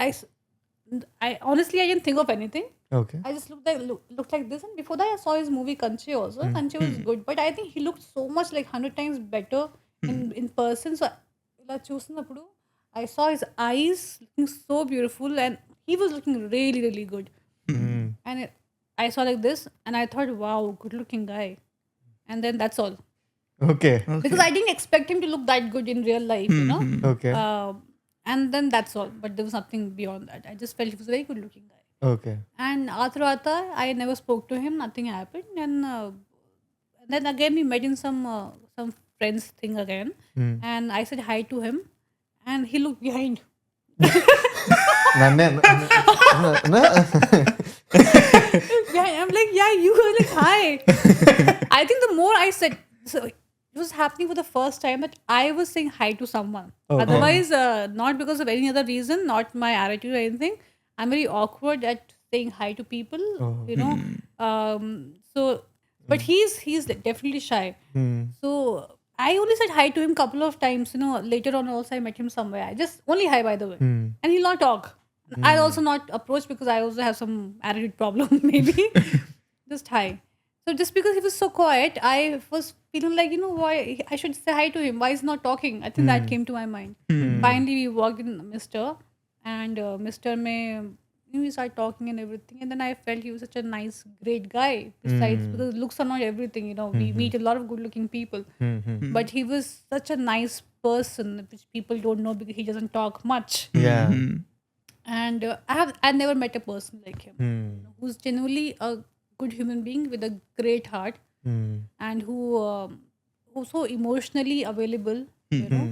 I honestly, I didn't think of anything. Okay. I just looked like this. And before that, I saw his movie Kanche also. Kanche was good, but I think he looked so much like 100 times better in person. So ila chusinapudu, I saw his eyes looking so beautiful, and he was looking really, really good. And I saw like this, and I thought, wow, good looking guy. And then that's all. Okay Because I didn't expect him to look that good in real life, you know. Okay And then that's all. But there was nothing beyond that. I just felt he was a very good looking guy. Okay. And Athurata, I never spoke to him. Nothing happened. And then again we met in some friends thing again. And I said hi to him, and he looked behind. నన్నే Yeah, I'm like, yeah, you were like, hi. I think the more I said, so it was happening for the first time that I was saying hi to someone. Okay. Otherwise, not because of any other reason, not my attitude or anything. I'm very awkward at saying hi to people, you know. So, but he's definitely shy. So I only said hi to him a couple of times, you know. Later on, also I met him somewhere. I just only hi, by the way, and he'll not talk. I'll also not approach because I also have some attitude problem, maybe. Just hi. So just because he was so quiet, I was feeling like, you know, why I should say hi to him. Why is he not talking? I think that came to my mind. Finally, we walked in Mr. And Mr. May, we started talking and everything. And then I felt he was such a nice, great guy. Besides, because looks are not everything, you know. We meet a lot of good-looking people. But he was such a nice person, which people don't know because he doesn't talk much. Yeah. And I've never met a person like him, who's genuinely a good human being with a great heart, and who's so emotionally available, you know.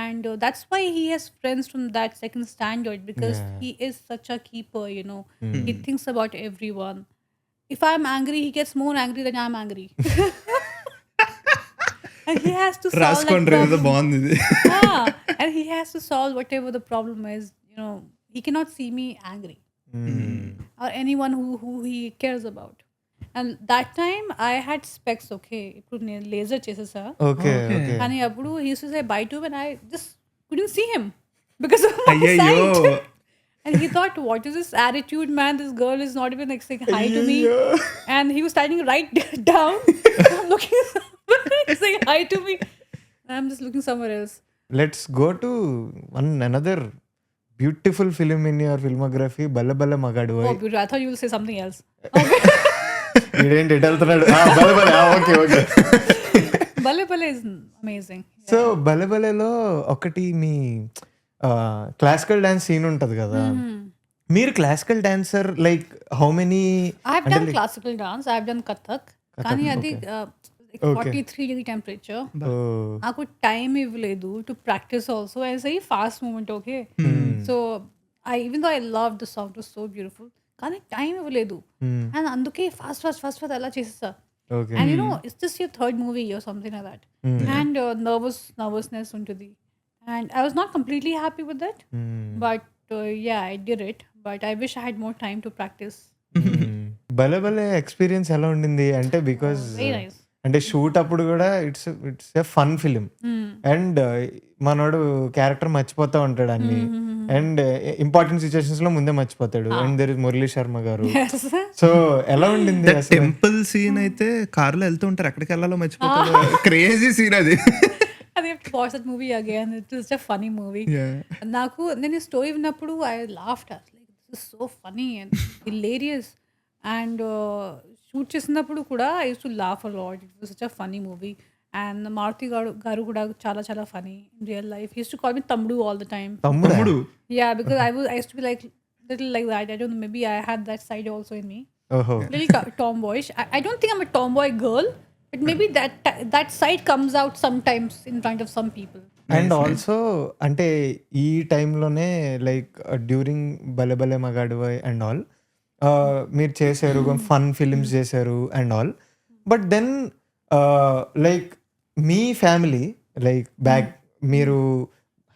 And that's why he has friends from that second standard, because he is such a keeper, you know. He thinks about everyone. If I'm angry, he gets more angry than I'm angry. And he has to solve that రాసుకోండి ఏదో problem. బాగుంది ఇది. And he has to solve whatever the problem is, you know. He cannot see me angry or anyone who he cares about. And that time I had specs, okay. ఇప్పుడు నేను laser చేసేసా. Okay okay. కానీ అప్పుడు he used to say bye to him, and I just couldn't see him because of my అయ్యయ్యో. sight. And he thought, what is this attitude, man? This girl is not even like saying hi to me. And he was standing right down. I'm looking somewhere, saying hi to me. I'm just looking somewhere else. Let's go to another beautiful film in your filmography, బల్ల బల్ల మగాడు. Oh, beautiful. I thought you will say something else. ఇదేంటి ఎటు వెళ్తున్నాడు? బల్ల బల్ల. Okay okay. Bale Bale is amazing. So బల్ల బల్లలో ఒకటి మీ క్లాసికల్ డాన్స్ సీన్ ఉంటది కదా. మీరు classical dancer, like how many? I have done classical dance. I have done Kathak. కానీ అది 43 degree temperature. నాకు టైం ఇవ్వలేదు to practice also. I very fast moment, okay. సో even though I loved the song, it was so beautiful. కానీ time ఇవ్వలేదు and అందుకే fast అలా చేసేసా okay and it's just your third movie or something like that and nervousness ఉంటుంది and I was not completely happy with that but yeah I did it but I wish I had more time to practice భలే భలే experience ఎలా ఉండింది అంటే because very nice అంటే shoot అప్పుడు కూడా it's a fun film and మనోడు character మర్చిపోతా ఉంటాడు అన్ని అండ్ ఇంపార్టెంట్ సిచ్యువేషన్స్ లో ముందే మర్చిపోతాడు and there is Murali Sharma garu so ఎలా ఉండింది అసలు టెంపుల్ సీన్ అయితే కార్లో వెళ్తూ ఉంటారు ఎక్కడికి వెళ్ళాలో మర్చిపోతారు క్రేజీ సీన్ అది I have to watch that movie again. It was just a funny movie. నాకు నేను స్టోరీ విన్నప్పుడు I laughed like this is so funny and hilarious and shoot చేసినప్పుడు కూడా I used to laugh a lot it was such a funny movie and Maruti garu కూడా చాలా చాలా funny in real life used to call me తమ్ముడు all the time తమ్ముడు yeah because I used to be like little like that I don't know maybe I had that side also in me ఓహో little tomboyish. I don't think I'm a tomboy girl, but maybe that side comes out sometimes in front of some people. And also అంటే ఈ టైంలోనే like during భలే భలే మగాడు and all మీరు చేశారు fun films చేశారు and all but then like me family like back మీరు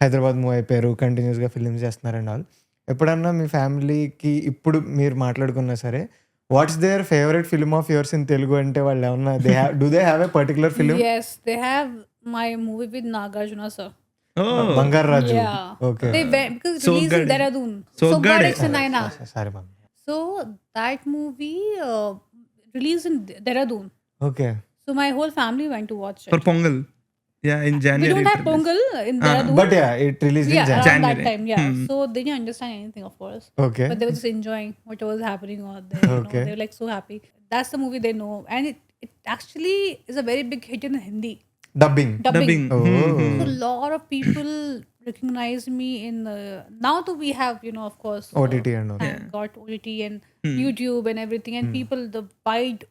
హైదరాబాద్ మూవ్ అయిపోయారు కంటిన్యూస్గా ఫిలిమ్స్ చేస్తున్నారు అండ్ ఆల్ ఎప్పుడన్నా మీ ఫ్యామిలీకి ఇప్పుడు మీరు మాట్లాడుకున్నా సరే what's their favorite film of yours in Telugu అంటే వాళ్ళు ఏమన్నా do they have a particular film Yes, they have my movie with Nagarjuna sir. బంగారు రాజు Yeah. ఓకే They went because it So released in good. Dehradun. So So good. good it's in Naina. Sorry ma'am So that movie released in Dehradun. Okay So my whole family went to watch it. For pongal yeah in We January don't have Pongal in Dehradun. But yeah it release in Yeah, around January. that time, yeah. So they didn't understand anything, of course. Okay But they were just enjoying what was happening out there. You know, Okay. they were like so happy. That's the movie they know. And it actually is a very big hit in Hindi. Dubbing Dubbing. Oh. So a lot of people recognize me in now that we have, of course, OTT and all. thank God, OTT and YouTube and everything. And people, the wide,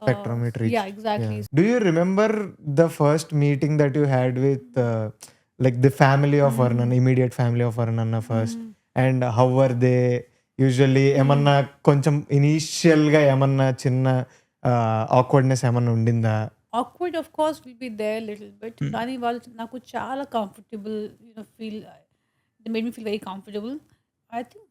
Spectrum it reached. Yeah, exactly. Do you remember the first meeting that you had with like the family of Varnan, immediate family of Varnanna first? And how were they usually? ఏమన్నా కొంచెం initial గా ఏమన్నా చిన్న awkwardness ఏమన్నా ఉండిందా? Awkward, of course, will be there a little bit. కానీ వాళ్ళు నాకు చాలా comfortable, feel. They made me feel very comfortable. I think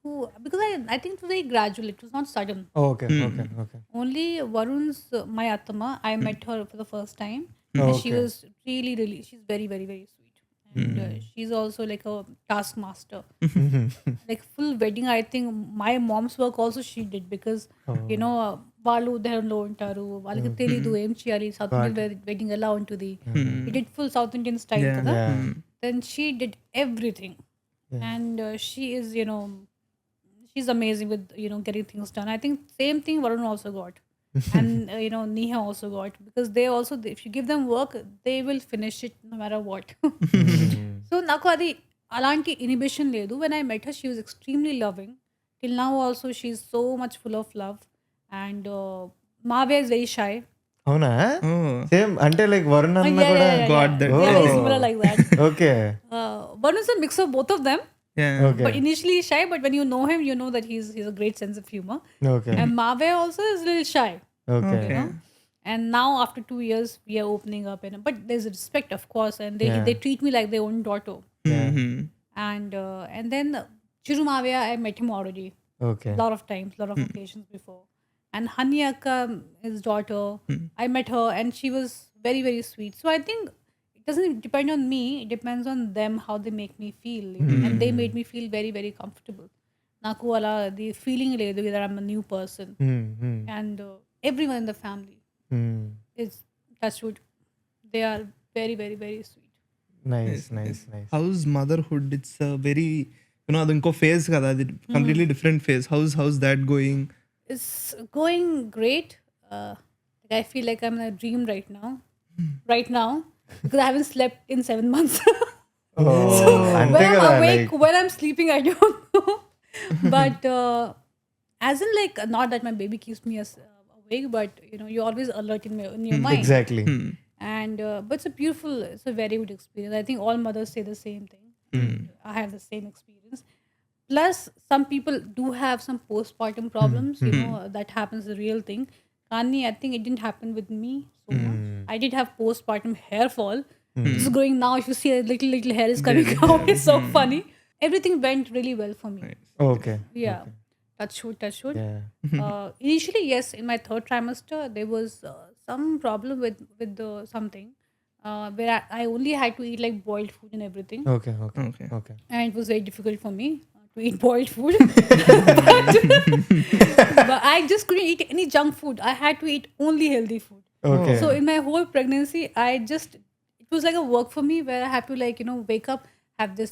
because I think it was very gradual. It was not sudden. Okay okay okay Only Varun's my Atama, I met her for the first time. And she was really, she's very, very, very sweet. And she's also like a taskmaster. Like full wedding, I think my mom's work also she did because, వాళ్ళు దేహంలో ఉంటారు వాళ్ళకి తెలీదు ఏం చేయాలి south Indian wedding ఎలా ఉంటుంది it did full South Indian style కదా then she did everything and she is she's amazing with getting things done. I think same thing Varun also got and Neha also got because they also if you give them work they will finish it no matter what. So నాకు అది అలాంటి inhibition లేదు. When I met her she was extremely loving. Till now also she's so much full of love and Mavya is very shy. అవునా same అంటే like Varun అన్న కూడా got that. Yeah, he's similar like that. Okay Varun is a mix of both of them. Yeah. Okay But initially he's shy, but when you know him, you know that he's a great sense of humor. Okay And Mavya also is a little shy, okay you know. And now after 2 years, we are opening up, but there's respect, of course, and they treat me like their own daughter. Mhm. And then Chiru Mavya, I met him already okay a lot of times, a lot of occasions before. And Hani Akka, his daughter, I met her, and she was very, very sweet. So I think it doesn't depend on me, it depends on them how they make me feel, and they made me feel very, very comfortable. Naku ala the feeling ledu that I'm a new person, and everyone in the family is touchwood. They are very, very, very sweet. Nice nice nice How's motherhood? It's a very అది ఇంకో phase కదా అది completely different phase house that going It's going great. I feel like I'm in a dream right now, because I haven't slept in 7 months. అంతే When I'm కదా awake, like when I'm sleeping, I don't know. But as in, like, not that my baby keeps me awake, but you're always alert in your mind. Exactly And but it's a very good experience. I think all mothers say the same thing. I have the same experience. Plus, some people do have some postpartum problems, you know, that happens, the real thing. Kani, I think it didn't happen with me so much. I did have postpartum hair fall. This is growing now. If you see a little hair is coming out, it's so funny. Everything went really well for me. Okay Yeah. Touch wood. Yeah. Initially, yes, in my third trimester, there was some problem with the something where I only had to eat like boiled food and everything. Okay okay Okay. Okay And it was very difficult for me to eat boiled food. but I just couldn't eat any junk food. I had to eat only healthy food. Okay So in my whole pregnancy, it was like a work for me where I had to like, you know, wake up, have this.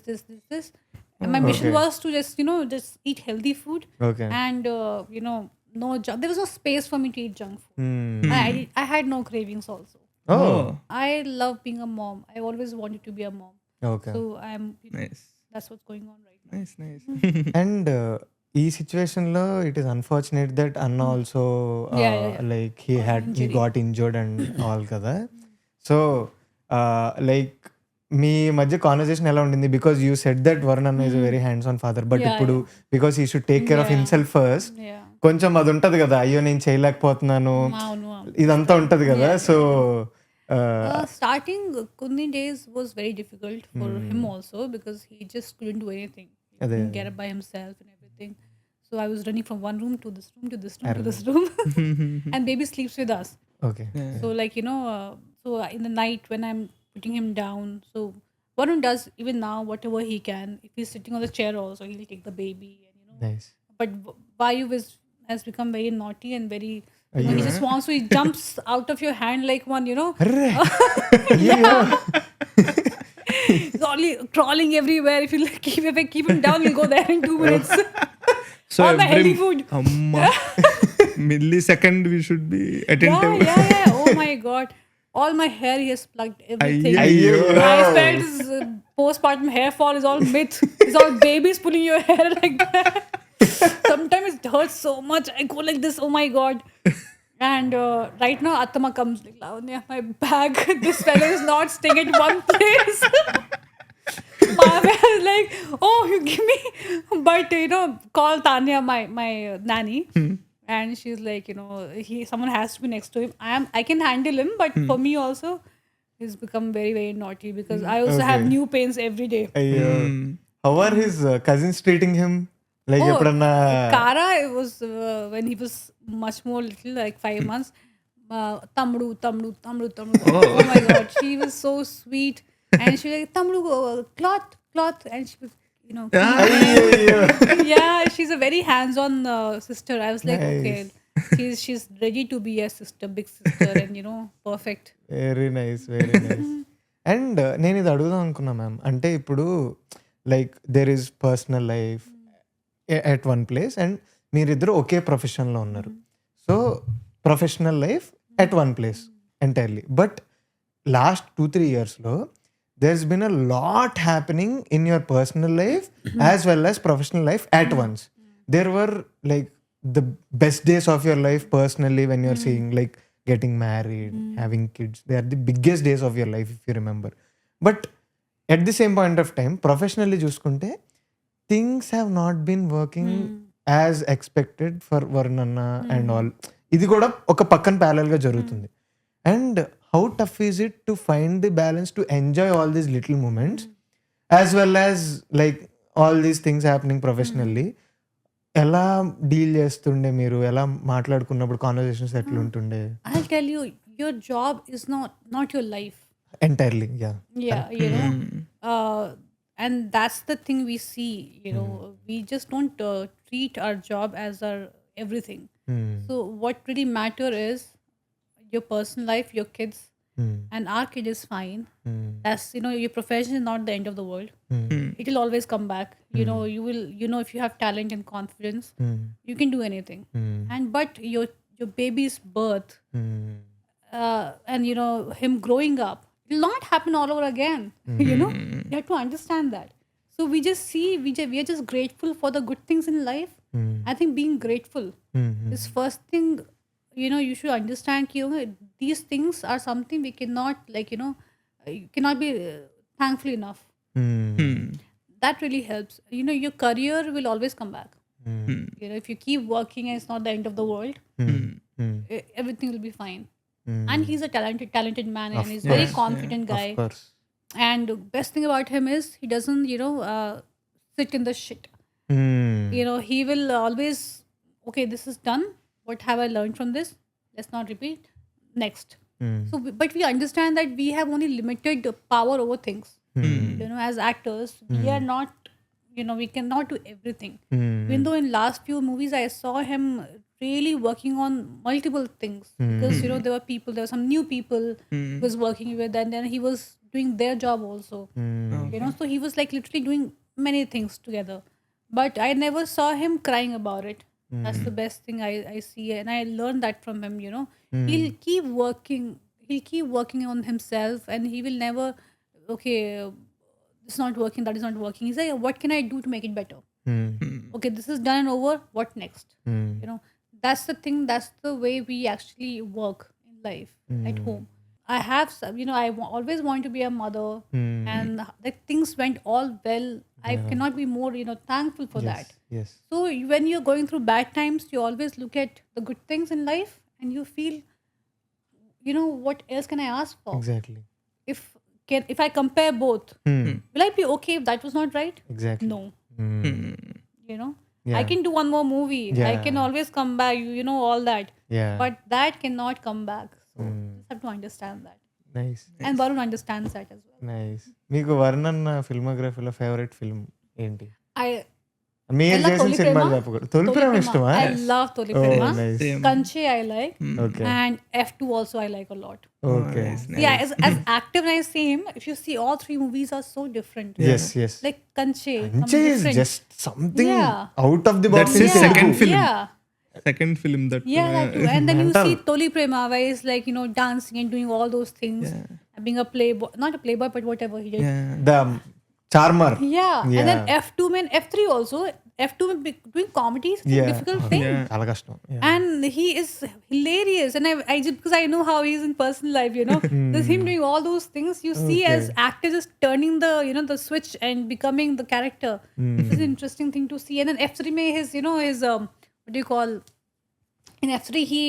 And my mission Okay. was to just, you know, just eat healthy food. Okay And, you know, no junk. There was no space for me to eat junk food. I had no cravings also. Oh I love being a mom. I always wanted to be a mom. Okay So Nice. that's what's going on right now. Nice. And ఈ situation లో it is unfortunate that అన్న also Yeah. Like he got injured and all కదా so like మీ మధ్య conversation ఎలా ఉండింది because you said that Varun అన్న is very hands on father but Yeah, ఇప్పుడు because he should take care of himself first Yeah. కొంచెం అది ఉంటది కదా అయ్యో నేను చేయలేకపోతున్నాను అవును. ఇదంతా ఉంటది కదా so Starting Kundi days was very difficult for him also because he just couldn't do anything. He couldn't get up by himself and everything. So I was running from one room to this room to this room to this room, and baby sleeps with us. Okay So like you know, in the night when I'm putting him down, so Varun does even now whatever he can. If he's sitting on the chair also, he'll take the baby and you know. Nice But Vayu has become very naughty and very. You know, he just wants to. He jumps out of your hand like one, you know. Array He's only crawling everywhere. If you like, keep him down, he'll go there in 2 minutes. So All my healthy food. Amma. Millisecond we should be attentive. Yeah. Oh my god. All my hair he has plugged everything. Ayyo. I felt his postpartum hair fall is all myth. It's all babies pulling your hair like that. Sometimes it hurts so much. I go like this. Oh my god. And right now, Atama comes like, Lavanya, my bag. This fellow is not staying at one place. Mom was like, oh, you give me. But, you know, call Tanya, my nanny. And she's like, you know, someone has to be next to him. I can handle him. But for me also, he's become very, very naughty because I also have new pains every day. అయ్యో how are his cousins treating him like ఎప్పుడన్నా Kara, it was when he was much more little, like 5 months. Tamru. Oh my god, she was so sweet. And she was like, Tamru, cloth. And she was, you know, yeah, she's a very hands-on sister. I was like, okay, she's ready to be a sister, big sister, and you know, perfect. Very nice and నేను ఇది అడుగుదాం అనుకున్నా ma'am అంటే ఇప్పుడు like there is personal life at one place and మీరిద్దరు ఒకే ప్రొఫెషన్లో ఉన్నారు so professional life at one place entirely but last 2-3 yearsలో there's been a lot happening in your personal life as well as professional life at once. There were like the best days of your life personally when you're seeing like getting married, having kids. They are the biggest days of your life if you remember. But at the same point of time, professionally చూసుకుంటే things have not been working as expected for Varun Anna and all. ఇది కూడా ఒక పక్కన parallel గా జరుగుతుంది. And how tough is it to find the balance to enjoy all these little moments as well as like all these things happening professionally? ఎలా deal చేస్తుండే మీరు ఎలా మాట్లాడుకున్నప్పుడు కాన్వర్సేషన్స్ ఎట్లా ఉంటుండే I'll tell you, your job is not your life. Entirely Yeah, you know, and that's the thing we see. You know, we just don't treat our job as our everything. So what really matter is your personal life, your kids, and our kid is fine. That's, you know, your profession is not the end of the world. It will always come back. You know, you know, if you have talent and confidence, you can do anything. And but your baby's birth, and you know, him growing up, it will not happen all over again. You know, you have to understand that. So we just see, we are just grateful for the good things in life. I think being grateful is first thing. You know, you should understand, you know, these things are something we cannot, like, you know, you cannot be thankful enough. that really helps. You know, your career will always come back. Hmm. You know, if you keep working and it's not the end of the world, Hmm. everything will be fine. Hmm. And he's a talented man, and Of he's very course. confident guy. Of course. And the best thing about him is he doesn't, sit in the shit. Hmm. You know, he will always, okay, this is done. What have I learned from this? Let's not repeat. Next. Hmm. So, but we understand that we have only limited power over things. You know, as actors, we are not, we cannot do everything. Hmm. Even though in last few movies I saw him really working on multiple things, because there were some new people he was working with, and then he was doing their job also. So he was like literally doing many things together, but I never saw him crying about it. That's the best thing I see, and I learned that from him. He'll keep working on himself, and he will never, okay, this is not working, that is not working. He's like, what can I do to make it better? Okay, this is done and over, what next? That's the thing, that's the way we actually work in life at home. I have some, always want to be a mother, and the things went all well. I cannot be more, thankful for that. Yes. So when you're going through bad times, you always look at the good things in life, and you feel, what else can I ask for? Exactly. If I compare both, will I be okay if that was not right? Exactly. No. Hmm. I Yeah. can do one more movie. I Yeah. can always come back, all that. Yeah. But that cannot come back. So you just have to understand that. Nice. And Varun understands that as well. Nice మీకు వరుణ్ అన్న ఫిల్మోగ్రఫీలో favourite film ఏంటి I మీరు I love చేసిన Toli సినిమాలు Prema. చెప్పకూడదు తొలి ప్రేమ ఇష్టమా I love Toli oh Prema. Nice Kanche I like. Okay And F2 also I like a lot. Okay Yeah, as active when I see him, if you see all three movies are so different. Yes yes Like Kanche. Kanche is just something Yeah. out of the box. That's his in second Telugu. film. Yeah. Second film that. Yeah, that too. And then you Mental. see Toli Prema, where he's like, dancing and doing all those things. Being a playboy, not a playboy, but whatever he did. Yeah. The Charmer. Yeah. And then Yeah. F2 man, F3 also. F2 man doing comedies, it's Yeah. a difficult thing. చాలా కష్టం. Yeah. And he is hilarious. And I just, because I know how he is in personal life, there's him doing all those things. You see as actors just turning the, the switch and becoming the character. It's an interesting thing to see. And then F3 may his, what do you call, in F3 he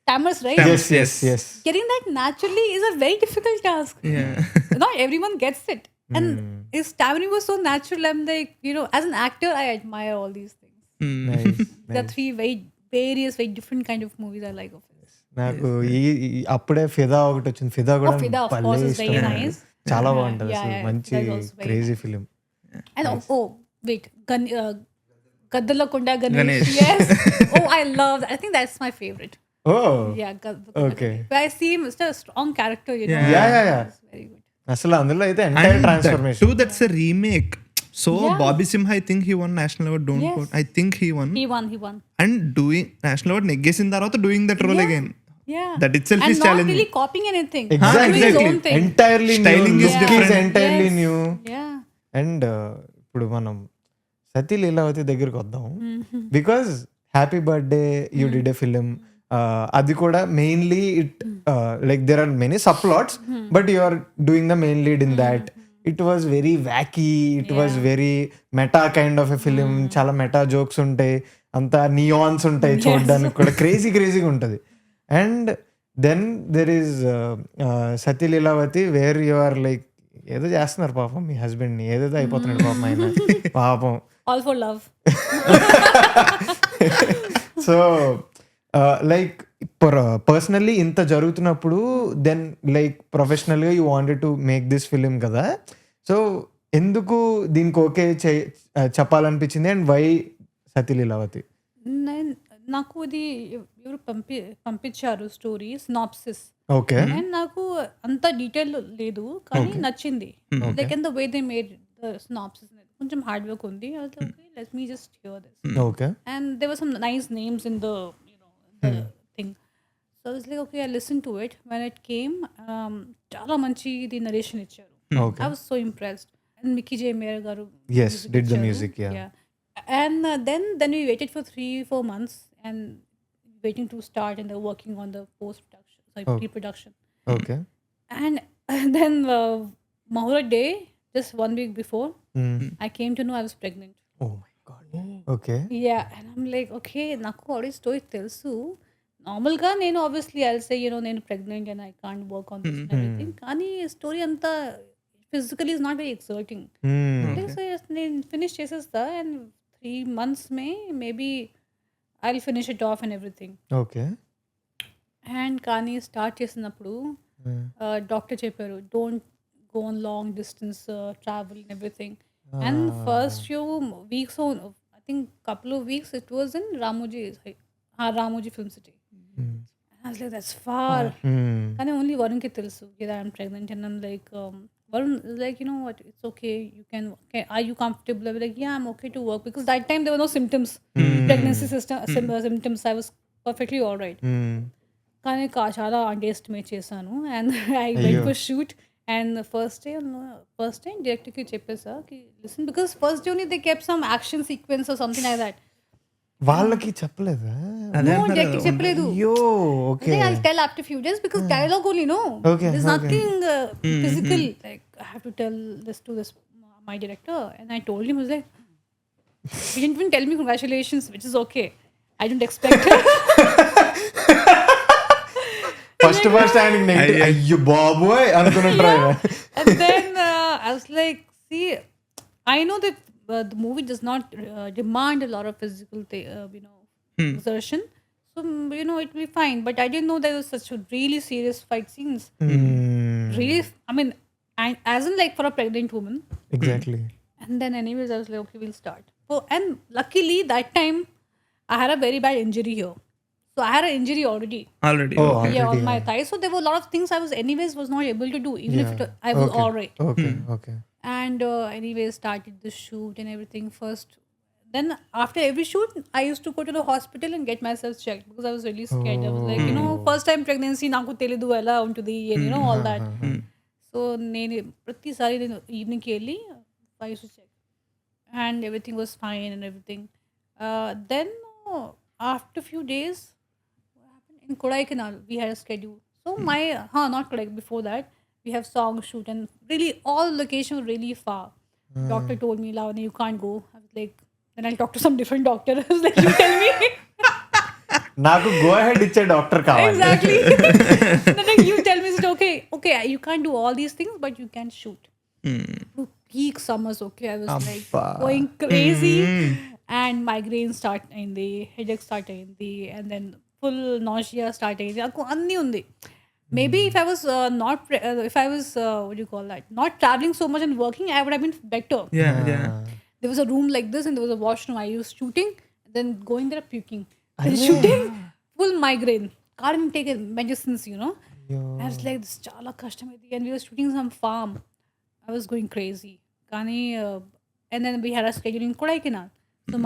stammers, right? Yes. Getting that naturally is a very difficult task. Yeah. Not everyone gets it. And his stammering was so natural. I'm like, as an actor, I admire all these things. Nice. There are three very different kind of movies I like of his. నాకు అప్పుడే ఫిదా ఒకటి వచ్చింది. ఫిదా కూడా Fida, of భలే course, is very ఇష్టం. nice. చాలా బాగుంటది Yeah, అసలు yeah, మంచి that is also very crazy film. And wait, Gaddala Konda Ganesh. Ganesh. Yes. I love that. I think that's my favorite. Oh Yeah, Gaddala Okay. Ganesh. But I see him as a strong character, Yeah. It's very good. అసలు అందులో అయితే entire And that transformation. too, that's a remake. So Yeah. Bobby Simha, I think he won national award. Don't Yes. quote. I think he won. He won. And doing national award నెగ్గేసిన తర్వాత doing that role Yeah. again. Yeah. That itself and is not challenging. really copying anything. Exactly. Doing his own thing. Entirely Styling is different. Entirely Yes. New. Yeah. And ఇప్పుడు మనం సతీ లీలావతి దగ్గరికి వద్దాం. Because happy birthday you did a film, అది కూడా mainly it like there are many sub plots but you are doing the main lead in that. It was very wacky, it was very meta kind of a film. చాలా meta jokes ఉంటాయి, అంతా nuances ఉంటాయి, చూడడానికి కూడా క్రేజీగా ఉంటుంది. And then there is Sathi Leelavathi where you are like ఏదో చేస్తున్నారు పాపం మీ హస్బెండ్ని, ఏదేదో అయిపోతున్నాడు పాపం ఆయన పాపం. All for love. So like personally ఇంత జరుగుతున్నప్పుడు దెన్ లైక్ ప్రొఫెషనల్గా you wanted to make this film కదా. సో ఎందుకు దీనికి ఓకే చెప్పాలనిపించింది అండ్ వై సతీ లీలావతి? నాకు ఇది ఎవరు పంపించారు స్టోరీ సినాప్సిస్, ఓకే. అండ్ నాకు అంత డీటెయిల్ లేదు కానీ నచ్చింది. Like and the way they made the synopsis కొంచెం హార్డ్ వర్క్ ఉంది. Let me just hear this. Okay. And there were some nice names in the the thing. So I was like, okay, I listened to it. When it came, చాలా మంచి ఇది narration ఇచ్చారు. Okay. I was so impressed. And Mickey J. Meyer garu Yes, music did the ఇచ్చారు. music, yeah. And then we waited for 3-4 months and waiting to start, and they're working on the pre-production. Okay. And then Muhurat Day, just 1 week before, I came to know I was pregnant. Oh my God okay Yeah, and I'm like, okay, నాకు already story తెలుసు. నార్మల్గా నేను obviously I'll say నేను pregnant and I can't work on this and everything. కానీ story అంతా physically is not very exerting. So నేను finish చేసేస్తా and 3 months maybe I will finish it off and everything. Okay and కానీ start చేసినప్పుడు doctor చెప్పారు don't go on long distance travel and everything. And first few weeks I think couple of weeks it was in Ramoji Film City. I was like, that's far. కానీ only వరుణ్కి తెలుసు that I'm pregnant and I'm like Varun is like, you know what, it's okay, you can are you comfortable? I was like, yeah, I'm okay to work because that time there were no symptoms, pregnancy symptoms. I was perfectly all right. కానీ చాలా underestimate చేశాను and I went for shoot and first day డైరెక్టర్కి చెప్పేసా కి listen because first day only they kept some action sequence or something like that. వాళ్ళకి చెప్పలేదా? No director చెప్పలేదు. అయ్యో okay I tell after few days because dialogue only no there is nothing physical like I have to tell this to this my director and I told him like he didn't even tell me congratulations, which is okay. I didn't expect it. First ఆయనకి negative అయ్యో బాబోయ్ అనుకున్నట్టు. And then I was like, see, I know that the movie does not demand a lot of physical exertion, so it will be fine. But I didn't know there was such a really serious fight scenes. Really, I mean, as in like for a pregnant woman. Exactly. And then anyways, I was like, okay, we'll start. So, and luckily that time I had a very bad injury here. So I had an injury already. Yeah, on my thigh. So there were a lot of things I was not able to do, even if I was all right. Okay. And anyways, started the shoot and everything first. Then after every shoot, I used to go to the hospital and get myself checked because I was really scared. I was like, first time pregnancy, naku telidu ela untudi, and all that. So pratisari evening ki velli I used to check, and everything was fine and everything. Then after few days, what happened in Kodaikanal? We had a schedule. So not Kodaikanal. Before that, we have song shoot and really all location were really far. Doctor told me, Lavanya, you can't go. I was like, then I'll talk to some different doctor. I was like, you tell me. నాకు go ahead ఇచ్చే doctor కావాలి. Exactly. Then you tell me, okay, you can't do all these things, but you can shoot. Peak summers, okay, I was like going crazy, and migraine start ayindi, headache start ayindi, and then full nausea start ayindi. Aku anni undi. Maybe if I was what do you call that, not traveling so much and working, I would have been better. Yeah. There was a room like this and there was a washroom. I was shooting and then going there puking. Then shooting, full migraine. Can't even take medicines, I was like, this is chala kashtam idi. And we were shooting some farm. I was going crazy. And then we had a schedule in Kodaikanal. So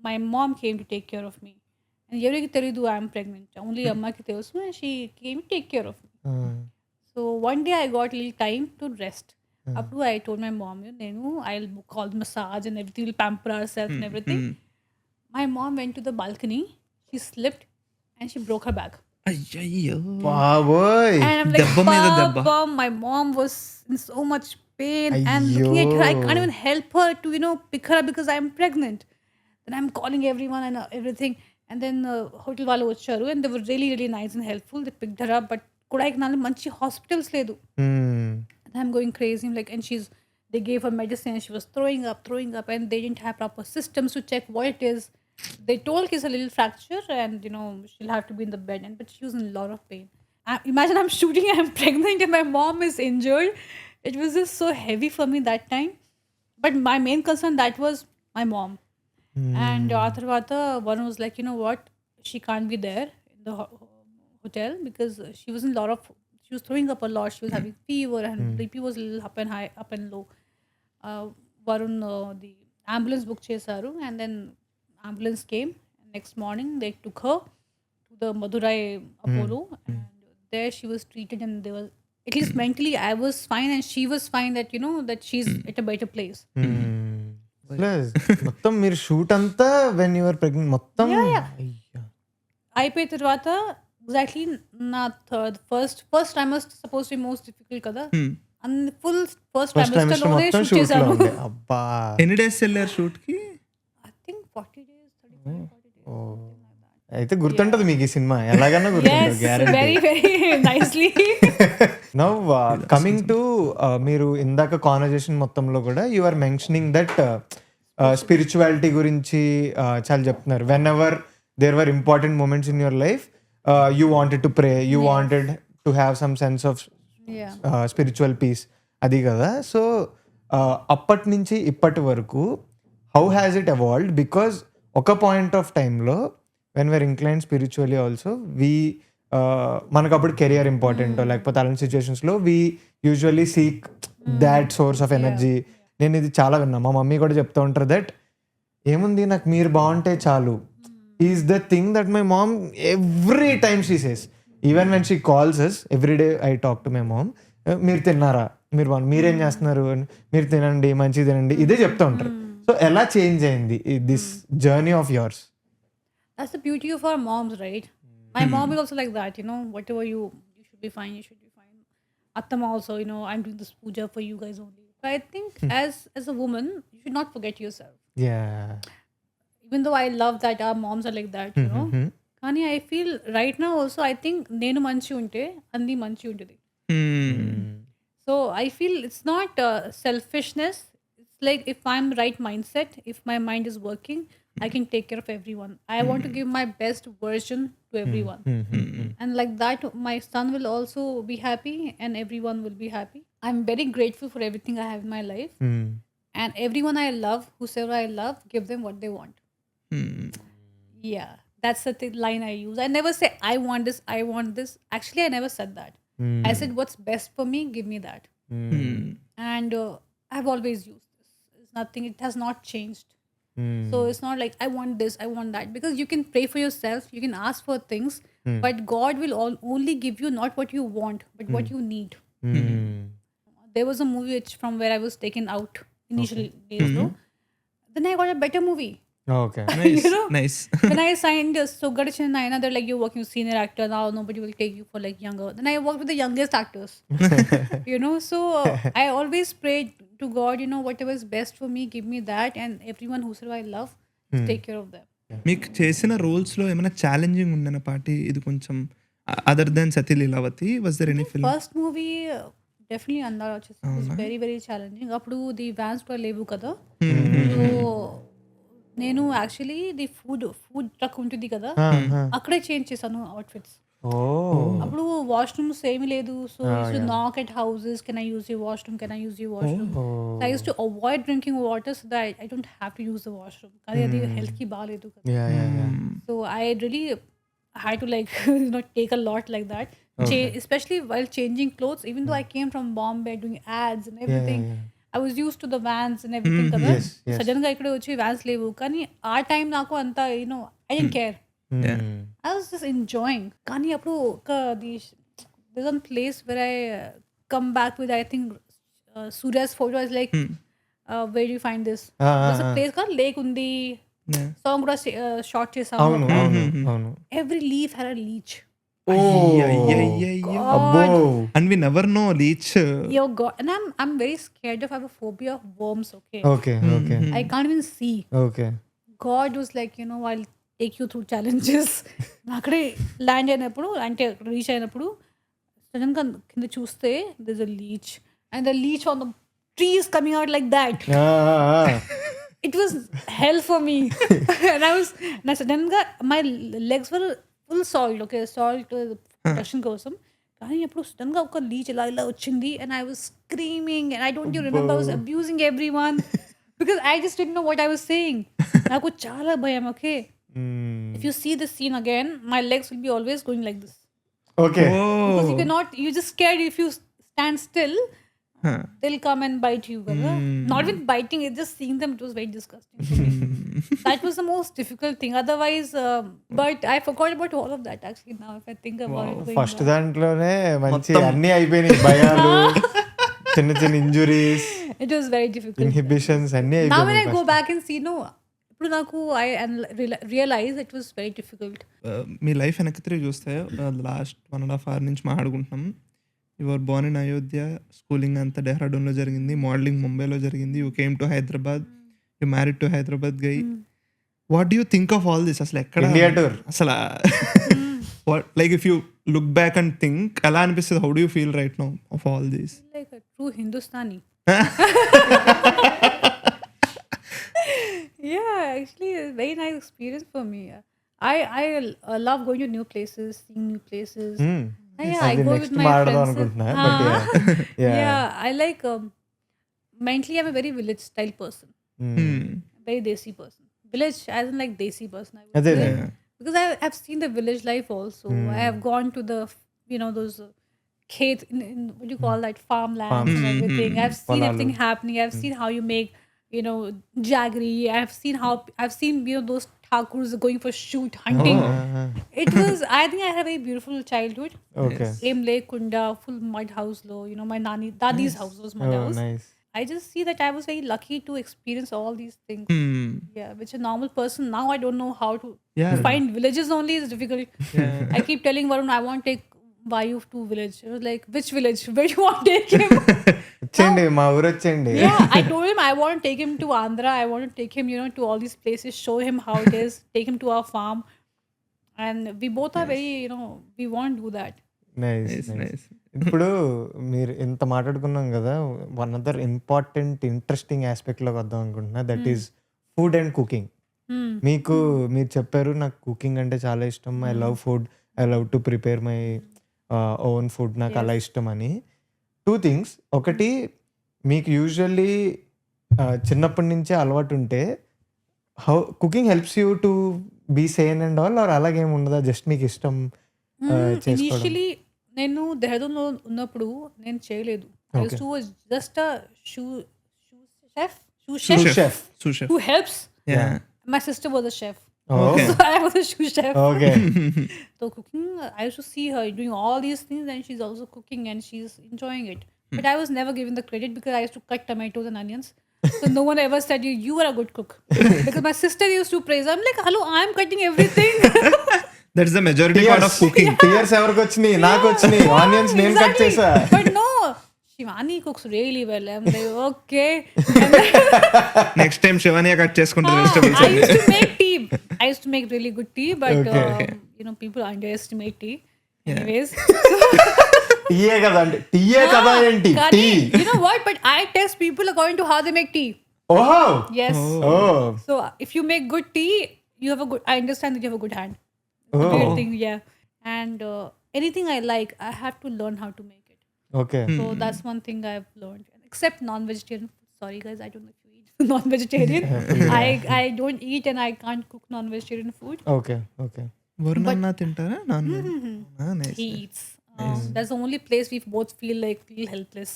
my mom came to take care of me. And everybody telidu I am pregnant. Only amma ki telusu and she came to take care of me. So one day I got a little time to rest. Appu I told my mom, I'll book all the massage and everything, we'll pamper ourselves and everything. My mom went to the balcony, she slipped and she broke her back. అయ్యయ్యో బాబోయ్. And I'm like, దెబ్బ మీద దెబ్బ. Papa, my mom was in so much pain and looking at her, I can't even help her to, pick her up because I'm pregnant. Then I'm calling everyone and everything. And then hotel వాళ్ళు వచ్చారు and they were really, really nice and helpful. They picked her up, but Kodaikanal మంచి hospitals లేదు. And I'm going crazy. I'm like, and they gave her medicine and she was throwing up and they didn't have proper systems to check what it is. They told it's a little fracture and she'll have to be in the bed, but she was in a lot of pain. Imagine I'm shooting, I'm pregnant and my mom is injured. It was just so heavy for me that time. But my main concern that was my mom. And Atharvata, one was like, what? She can't be there in the hotel because she was in a lot of, she was throwing up a lot. She was having fever and BP was a little up and low. Varun, the ambulance book chesaru and then ambulance came. Next morning they took her to the Madurai Apollo and there she was treated and they were, at least mentally I was fine and she was fine that that she's at a better place. మొత్తం మీరు shoot అంతా when your pregnant మొత్తం అయిపోయిన తర్వాత exactly నా first trimer suppose to be most difficult కదా. Full first first trimester టైమిస్టర్ లోనే మొత్తం షూట్ షూట్ లో చేశాను. ఉండే అబ్బా. ఎన్ని డేస్ వెళ్ళారు షూట్ కి? I think 40 days, 35, 40 days. Oh. అయితే గుర్తుంటది మీకు ఈ సినిమా, ఎలాగన్నా Yes, గుర్తుంటది guarantee. very, very nicely. Now coming to మీరు ఇందాక కాన్వర్జేషన్ మొత్తంలో కూడా you are mentioning that spirituality గురించి చాలా చెప్తున్నారు. Whenever there were important moments in your life you wanted to pray, you wanted to have some sense of Yeah. Spiritual peace, అది కదా. So అప్పటి నుంచి ఇప్పటి వరకు how has it evolved? Because ఒక పాయింట్ ఆఫ్ టైంలో when we're inclined spiritually also మనకు అప్పుడు కెరియర్ ఇంపార్టెంట్ లేకపోతే అలాంటి సిచ్యువేషన్స్లో we usually seek that source of energy. నేను ఇది చాలా విన్నా, మా మమ్మీ కూడా చెప్తూ ఉంటారు దట్ ఏముంది నాకు మీరు బాగుంటే చాలు is the thing that my mom every time she says. Even when she calls us every day I talk to my mom, మీరు తిన్నారా, మీరేం చేస్తున్నారు, మీరు తినండి, మంచిగా తినండి, ఇదే చెప్తూ ఉంటారు. సో ఎలా చేంజ్ అయింది this journey of yours? That's the beauty of our moms, right? My mom is also like that, whatever you should be fine, you should be fine. Attam also, I'm doing this puja for you guys only. But I think as a woman, you should not forget yourself. Yeah. Even though I love that our moms are like that, కానీ I feel right now also, I think నేను మంచి ఉంటే అన్ని మంచి ఉంటుంది. So I feel it's not selfishness. It's like if I'm right mindset, if my mind is working, I can take care of everyone. I want to give my best version to everyone. And like that, my son will also be happy and everyone will be happy. I'm very grateful for everything I have in my life. And everyone I love, whosoever I love, give them what they want. Yeah, that's the line I use. I never say, I want this, I want this. Actually, I never said that. I said, what's best for me, give me that. And I've always used this. It's nothing, it has not changed. So it's not like I want this, I want that. Because you can pray for yourself, you can ask for things, but God will only give you not what you want, but what you need. There was a movie from where I was taken out initial days, no? Then I got a better movie. Okay. Nice, nice. When I signed so Gadachan Naina, they're like, you're working with senior actor now, nobody will take you for like younger. Then I worked with the youngest actors. So I always prayed to God, whatever is best for me, give me that, and everyone whosoever I love, take care of them. మీకు చేసిన roles లో ఏమైనా challenging ఉందన్న పాటి ఇది కొంచెం other than Sathi Leelavathi, was there any film? First movie definitely Andar was very, very challenging. Appudu the vans కూడా లేవు కదా. So నేను యాక్చువల్లీ ది ఫుడ్ ట్రక్ ఉంటుంది కదా, అక్కడే చేంజ్ చేశాను అవుట్ఫిట్స్. అప్పుడు వాష్రూమ్స్ ఏమీ లేదు. So knock at houses, can I use you washroom, can I use you washroom. I used to avoid drinking water so that I don't have to use the washroom. కానీ అది health కి బాగాలేదు కదా. So I really had to like take a lot like that, especially while changing clothes. Even though I came from Bombay doing ads and everything, I was used to the vans and everything కదా. Sudden గా ఇక్కడ వచ్చి vans లేవు, కానీ ఆ time నాకు అంత I didn't care. I was just enjoying. కానీ అప్పుడు ఒక there's one place where I come back with, I think Surya's photo. I was like, where do you find this? There's a place called Lake ఉంది, song కూడా short చేసాము. Every leaf had a leech. And we never know leech. Yo God, and I'm very scared of, I have a phobia of worms. Okay. I can't even see. God was like, I'll take you through challenges. అక్కడే land అయినప్పుడు, అంటే reach అయినప్పుడు sudden గా కింద చూస్తే there's a leech, and the leech on the tree is coming out like that. It was hell for me. And I sudden గా my legs were full salt. Okay, salt production కోసం. కానీ అప్పుడు sudden గా ఒక Leach ఇలా వచ్చింది, and I was screaming, and I don't even remember, I was abusing everyone because I just didn't know what I was saying. నాకు చాలా భయం. Okay, if you see this scene again, my legs will be always going like this. Because you're just scared. If you stand still, they'll come and bite you. Not even biting, it's just seeing them. It was very disgusting for me. That was the most difficult thing. Otherwise, but I forgot about all of that actually now if I think about it. First దాంట్లోనే మంచి అన్ని అయిపోయినాయి, భయాలు, చిన్న చిన్న injuries, it was very difficult. Inhibitions అన్ని Now when అయిపోయినాయి. I go back and see, ఇప్పుడు నాకు I realize it was very difficult. మీ లైఫ్ వెనక్కి తిరిగి చూస్తే లాస్ట్ 1.5 hours నుంచి మాట్లాడుకుంటున్నాం. You are born in Ayodhya, schooling అంతా డెహ్రాడూన్లో జరిగింది, మోడలింగ్ ముంబైలో జరిగింది, you came to Hyderabad, you married to Hyderabad guy. What do you think of all this? అసలు ఎక్కడ ఇండియా టూర్ అసలు like if you look back and think ఎలా అనిపిస్తుంది? How do you feel right now of all this? Like a true Hindustani. Yeah, actually, it's a very nice experience for me. I love going to new places, seeing new places. Yeah, I అది go next with my మాట్లాడదాం friends. అనుకుంటున్నా Yeah, I like. Mentally, I'm a very village style person, very desi person. Village, as in like desi person. I would అదే say. Because I have seen the village life also. I have gone to the, those khet, what do you call that, farmlands and everything. I've seen everything happening. I've seen how you make, jaggery. I've seen, those Thakurs going for shoot hunting. It was, I think I had a very beautiful childhood. Okay Emle, Kunda, full mud house low. My dadi's house was mud house. Nice I just see that I was very lucky to experience all these things. Yeah, which a normal person now I don't know how to find villages only is difficult. I keep telling Varun I want to take Vayu to village. It was like, which village? Where you want to take him? వచ్చేయండి మా ఊరు వచ్చేయండి Yeah, I told him I want to take him to Andhra. I want to take him, to all these places, show him how it is, take him to our farm. And we both are very, we want to do that. Nice nice. ఇప్పుడు మీరు ఇంత మాట్లాడుకున్నాం కదా, one other important interesting ఆస్పెక్ట్లోకి వద్దాం అనుకుంటున్నా, that is food and cooking. మీకు మీరు చెప్పారు నాకు కుకింగ్ అంటే చాలా ఇష్టం, I love food, I love to prepare my own food, నాకు అలా ఇష్టం అని. టూ థింగ్స్, ఒకటి మీకు యూజువల్లీ చిన్నప్పటి నుంచే అలవాటు ఉంటే how cooking helps you to be sane and all, or అలాగేమి ఉండదా, జస్ట్ మీకు ఇష్టం చేసుకోవడం? ఇనిషియలీ నేను దెహ్రాదూన్లో ఉన్నప్పుడు నేను చేయలేదు. I used to just shoe chef Chef. Sous chef. who helps. Yeah. My sister was a chef. Okay. So I was a sous chef. Okay So cooking, I used to see her doing all these things and she's also cooking and she's enjoying it. But I was never given the credit because I used to cut tomatoes and onions. So no one ever said you are a good cook. Because my sister used to praise. I'm like, hello, I'm cutting everything. That's the majority part of cooking. Tears ఎవరికి వచ్చినాయి? నాకు వచ్చినాయి. Onions నేను cut Exactly. చేసా. But no, Shivani cooks really well. I'm like, okay. And Next time Shivani cut చేసుకుంటుంది vegetables. I used to make tea. I used to make really good tea, but Okay. people underestimate tea. Anyways, టీయే కదా అంటే టీయే కదా ఏంటి Kani, tea? you know what? But I test people according to how they make tea. ఓహో Yes. Oh So if you make good tea, you have a good. I understand that you have a good hand. Oh. Weird thing, yeah. And anything I like, I have to learn how to make it. Okay So that's one thing I've learned. Except non-vegetarian food. Sorry guys, I don't know if you eat non-vegetarian. I don't eat and I can't cook non-vegetarian food. Okay okay Varun అన్న తింటారా? నాన్న. Nice. He eats. That's the only place we both feel helpless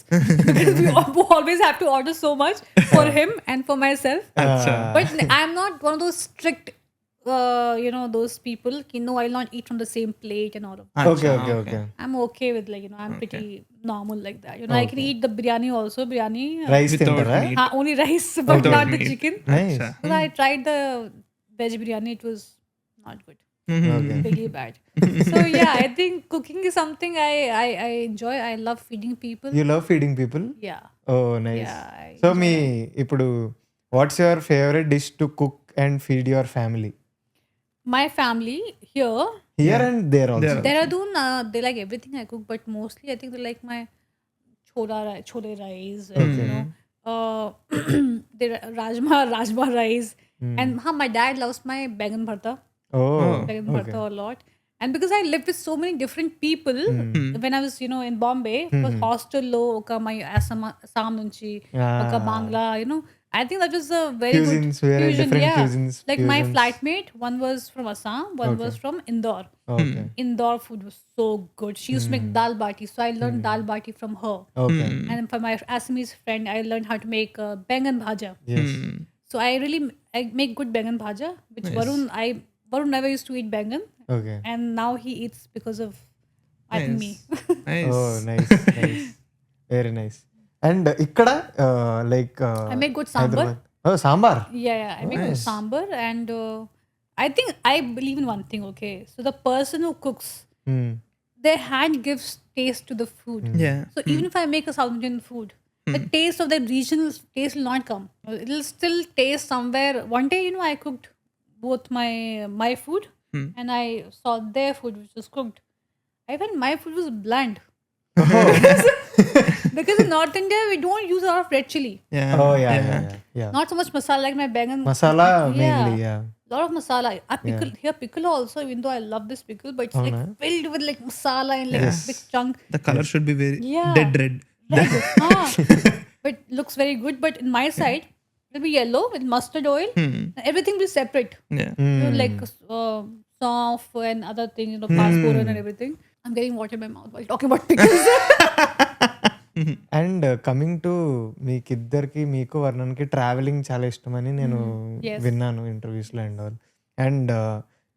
because we always have to order so much for him and for myself. Acha. But I'm not one of those strict, those people. No, I'll not eat from the same plate and all of that. Okay okay okay I'm okay with I'm pretty normal like that. I can eat the biryani also. Biryani, rice Without తింటారా? meat. only rice, but Without not the meat. chicken. Nice. Acha. So I tried the veg biryani. It was not good. Okay Really bad. So yeah, I think cooking is something I enjoy. I love feeding people. You love feeding people? Yeah. Oh nice. Yeah. So మీ ఇప్పుడు what's your favourite dish to cook and feed your family? My family here, here and there also. Dehradun, they like everything I cook, but mostly I think they like my chole rice, and, the rajma rice, and my dad loves my bangan bharta. Oh Bangan bharta a lot. And because I lived with so many different people when I was, in Bombay, was hostel lo, oka my Assam nunchi, oka Bangla, I think that was a very Cuisines, good very fusion. different Yeah. cuisines, Like my fusions. flatmate, one was from Assam, one was from Indore. Okay Indore food was so good. She used to make dal bati, so I learned dal bati from her. Okay And for my Assamese friend, I learned how to make bangan bhaja. Yes So I make good bangan bhaja, which Varun never used to eat bangan, okay and now he eats because of I think me. Nice. Oh nice nice very nice. And ఇక్కడ like I make good sambar. Oh sambar. Yeah, I make good sambar, and I think I believe in one thing. Okay, so the person who cooks, their hand gives taste to the food. Yeah. So even if I make a South Indian food, the taste of the regional taste will not come. It will still taste somewhere. One day, I cooked both my food and I saw their food which was cooked. I found my food was bland. Because in North India we don't use a lot of red chili. Yeah. Oh yeah. Not so much masala like my bangan. Masala mainly, yeah. Lot of masala. I pickle here pickle also, even though I love this pickle, but it's like filled with like masala and like big chunk. The color should be very Yeah. dead red. But looks very good. But in my side, it'll be yellow with mustard oil. Everything will be separate. Yeah. Like sauce and other things, passporun and everything. I'm getting water in my mouth while talking about pickles. And coming to మీకిద్దరికి మీకు వర్ణన్కి travelling చాలా ఇష్టమని నేను Yes. విన్నాను ఇంటర్వ్యూస్లో and all. And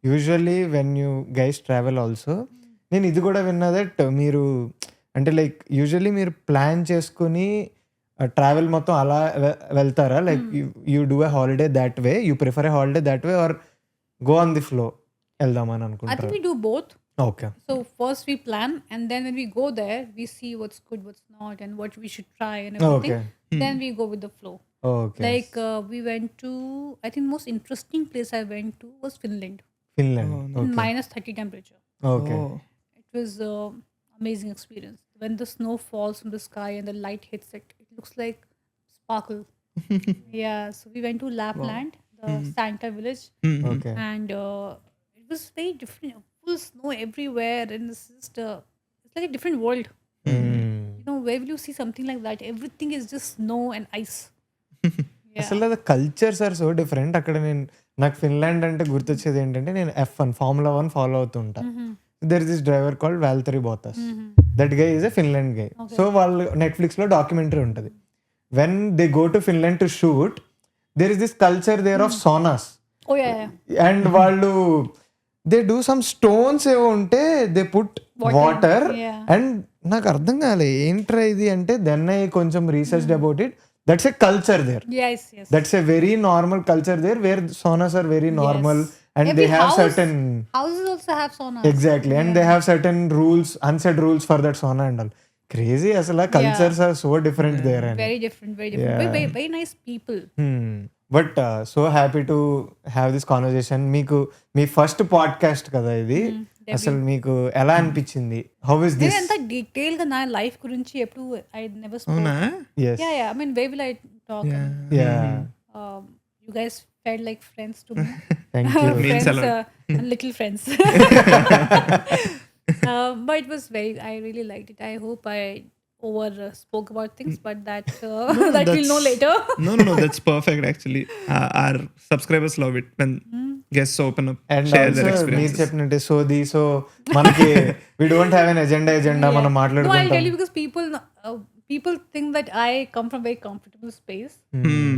usually when you guys travel also నేను ఇది కూడా విన్నా దట్ మీరు అంటే లైక్ యూజువల్లీ మీరు ప్లాన్ చేసుకుని ట్రావెల్ మొత్తం అలా వెళ్తారా? Like you do a holiday that way, you prefer a holiday that way, or go on the flow వెళ్దామని I think అనుకుంటారు? we do both. ఓకే. So first we plan, and then when we go there, we see what's good, what's not, and what we should try and everything. Okay. Then we go with the flow. Okay. Like we went to, I think most interesting place I went to was Finland. Finland. In -30 temperature. Okay. Oh. It was amazing experience. When the snow falls from the sky and the light hits it, it looks like sparkle. Yeah. So we went to Lapland, the Santa village, okay. and it was very different. Full snow everywhere, and it's just it's like a different world. Where will you see something like that? Everything is just snow and ice. Yeah. అసలు అది cultures are so different. అక్కడ నాకు Finland అంటే గుర్తొచ్చేది ఏంటంటే నేను F1 formula 1 follow అవుతుంటా. There is this driver called Valtteri Bottas. That guy is a Finland guy. So వాళ్ళు నెట్ఫ్లిక్స్లో డాక్యుమెంటరీ ఉంటుంది. When they go to Finland to shoot, there is this culture there of saunas. Oh yeah. And వాళ్ళు they do some stones ఏవో ఉంటే they put water. Yeah. And నాకు అర్థం కాలే ఏంట్రా ఇది అంటే దెన్ ఐ కొంచెం research about it. That's a culture there. Yes. That's a very normal culture there where saunas are very normal and Every they have house- certain Houses also have sauna. exactly and they have certain rules, unsaid rules for that sauna and all. Crazy asala cultures are so different there and Very different. Very different. Very, very, very nice people. but so happy to have this conversation. మీకు మీ first podcast కదా ఇది. అసలు మీకు ఎలా అనిపించింది? How is నేను this? ఎంత detail గా నా లైఫ్ గురించి ఎప్పుడు ఐ నెవర్ స్పోక్. అవునా? yes Yeah. I mean, where will I talk? yeah You guys felt like friends to me. thank you. Means a Friends, lot. little friends. But it was I really liked it. I hope I over spoke about things, but that that we'll know later. No, that's perfect actually. Our subscribers love it when guests open up, and share their also మీరు experiences. చెప్పినట్టే so మనకి we don't have an agenda మనం No, I'll మాట్లాడుకుంటాం. tell you because people think that I come from very comfortable space.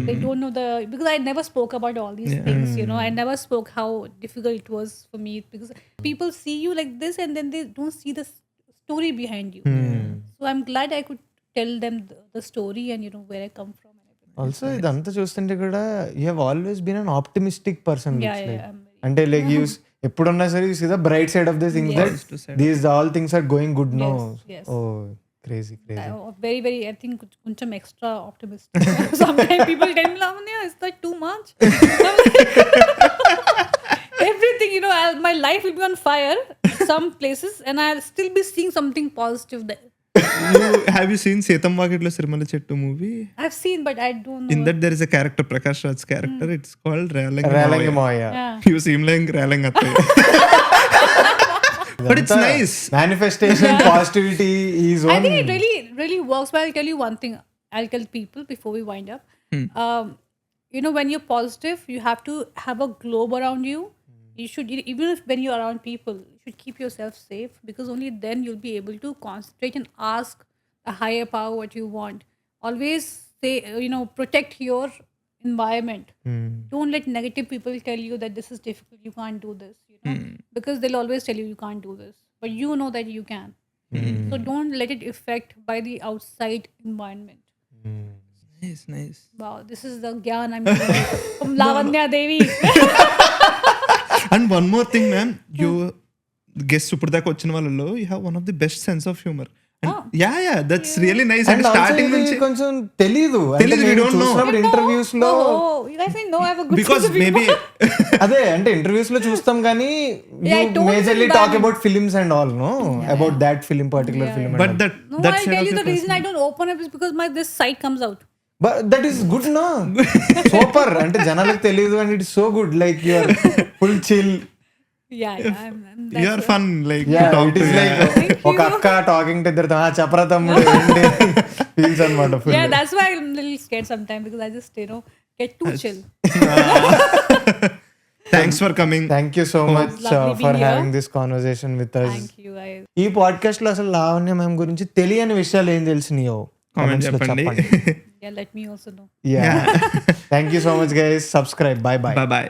They don't know because I never spoke about all these things. I never spoke how difficult it was for me because people see you like this and then they don't see the story behind you. So I'm glad I could tell them the story and where I come from and everything. Also ఇదంతా చూస్తుంటే కూడా you have always been an optimistic person. Yeah, I'm very- అంటే like use ఎప్పుడున్నా సరే you see the bright side of the things that these all things are going good no. Yes. Oh crazy Very, very, I think kuncham extra optimistic. Sometimes people tell me, Lavanya, is that too much? I'm like, everything, my life will be on fire at some places and I'll still be seeing something positive there. Have you seen Setam Vakitlo Sirmala Chettu movie? I've seen, but I don't know. In that there is a character, Prakash Raj's character. It's called Relangi Ralangi. మోయ. Yeah. You seem like Ralang Atte. But it's nice. Manifestation, positivity is I one. think it really, really works. But I'll tell you one thing. I'll tell people before we wind up. When you're positive, you have to have a globe around you. You should, even if when you're around people, you should keep yourself safe because only then you'll be able to concentrate and ask a higher power what you want. Always say, protect your environment. Don't let negative people tell you that this is difficult, you can't do this, because they'll always tell you can't do this, but you know that you can. So don't let it affect by the outside environment. Nice. Wow, this is the gyan I'm getting from Lavanya Devi. And one more thing, ma'am, guest ఇప్పుడు దాకా వచ్చిన వాళ్ళలో you have one of the best sense of humour. Yeah that's really nice. And and starting నుంచి కొంచెం తెలీదు తెలీదు, we don't know. Interviews లో Oh, you guys didn't know I have a good because sense of maybe humor. అదే అంటే interviews లో చూస్తాం కానీ Yeah, I told majorly you talk that- about films and all know about that film particular film but that No, that I'll side tell of you the your reason I don't open up is because this site comes out. But that is good నా super అంటే జనాలకు తెలియదు and it's so good like you are full chill. Yeah, I'm you are fun like yeah it is like ఒక అక్క talking to ఇద్దరు చెప్పరా తమ్ముడు feels అన్నమాట full. yeah, that's why I'm a little scared sometimes because I just get too chill. Thanks for coming. Thank you so much lovely being for here. Having this conversation with us. Thank you. ఈ podcast లో అసలు Lavanya ma'am గురించి తెలియని విషయాలు ఏం తెలిసినాయో comment comments లో చెప్పండి. Yeah, let me also know. Yeah. Thank you so much guys. Subscribe. Bye bye. Bye bye.